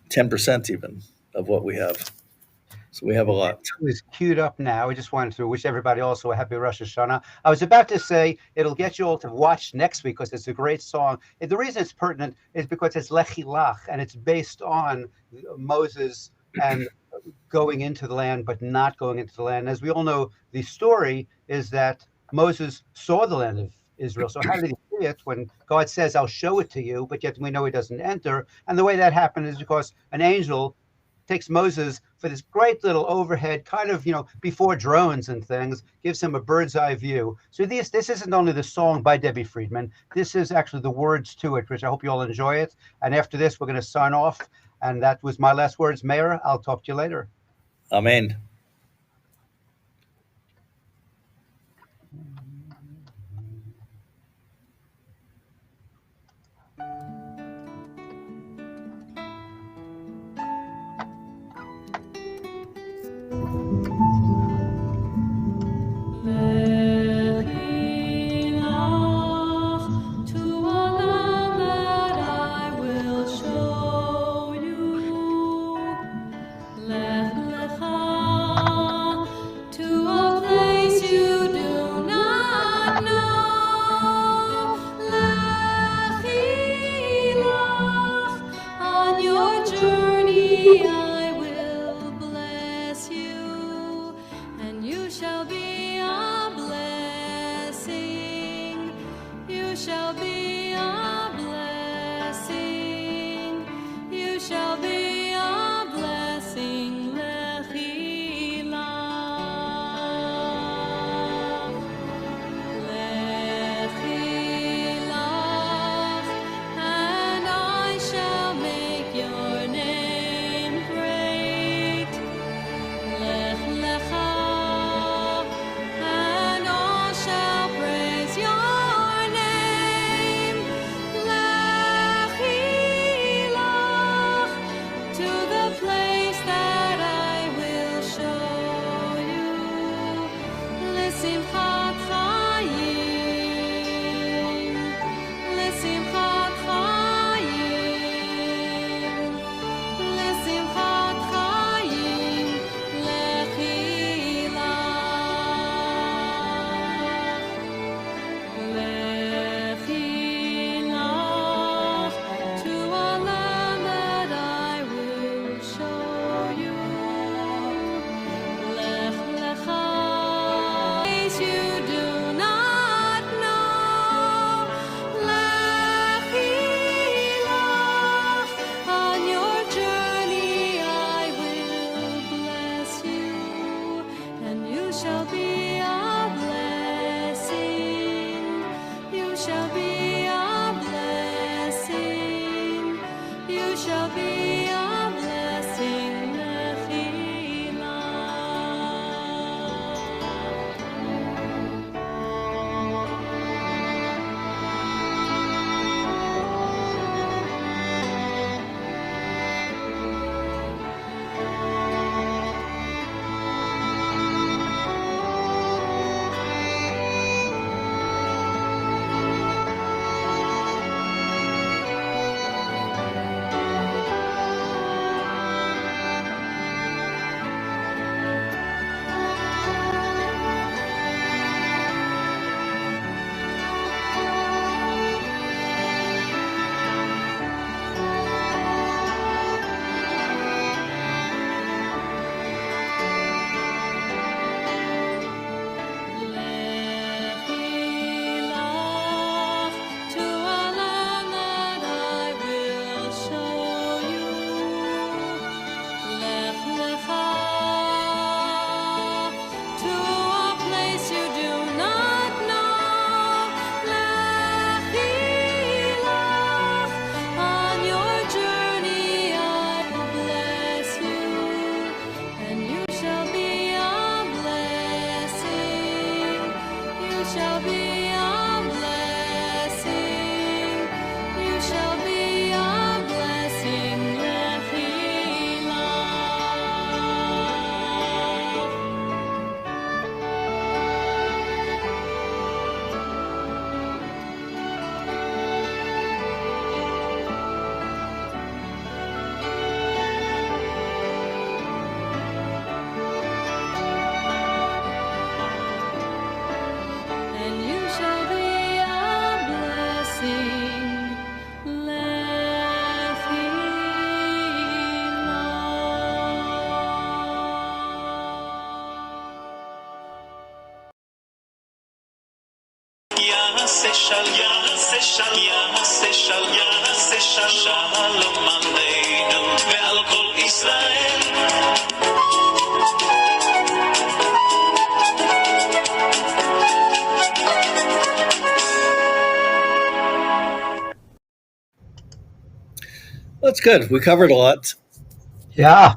D: 10% even of what we have. So we have a lot.
A: It was queued up now. I just wanted to wish everybody also a happy Rosh Hashanah. I was about to say it'll get you all to watch next week because it's a great song. And the reason it's pertinent is because it's Lechi Lach and it's based on Moses and going into the land, but not going into the land. As we all know, the story is that Moses saw the land of Israel. So how did he see it when God says, I'll show it to you, but yet we know he doesn't enter? And the way that happened is because an angel takes Moses for this great little overhead, kind of, before drones and things, gives him a bird's eye view. So this isn't only the song by Debbie Friedman, this is actually the words to it, which I hope you all enjoy it. And after this, we're going to sign off. And that was my last words. Mayor, I'll talk to you later.
D: Amen.
B: And you שלום עלינו ועל כל ישראל.
D: That's good. We covered a lot.
A: Yeah.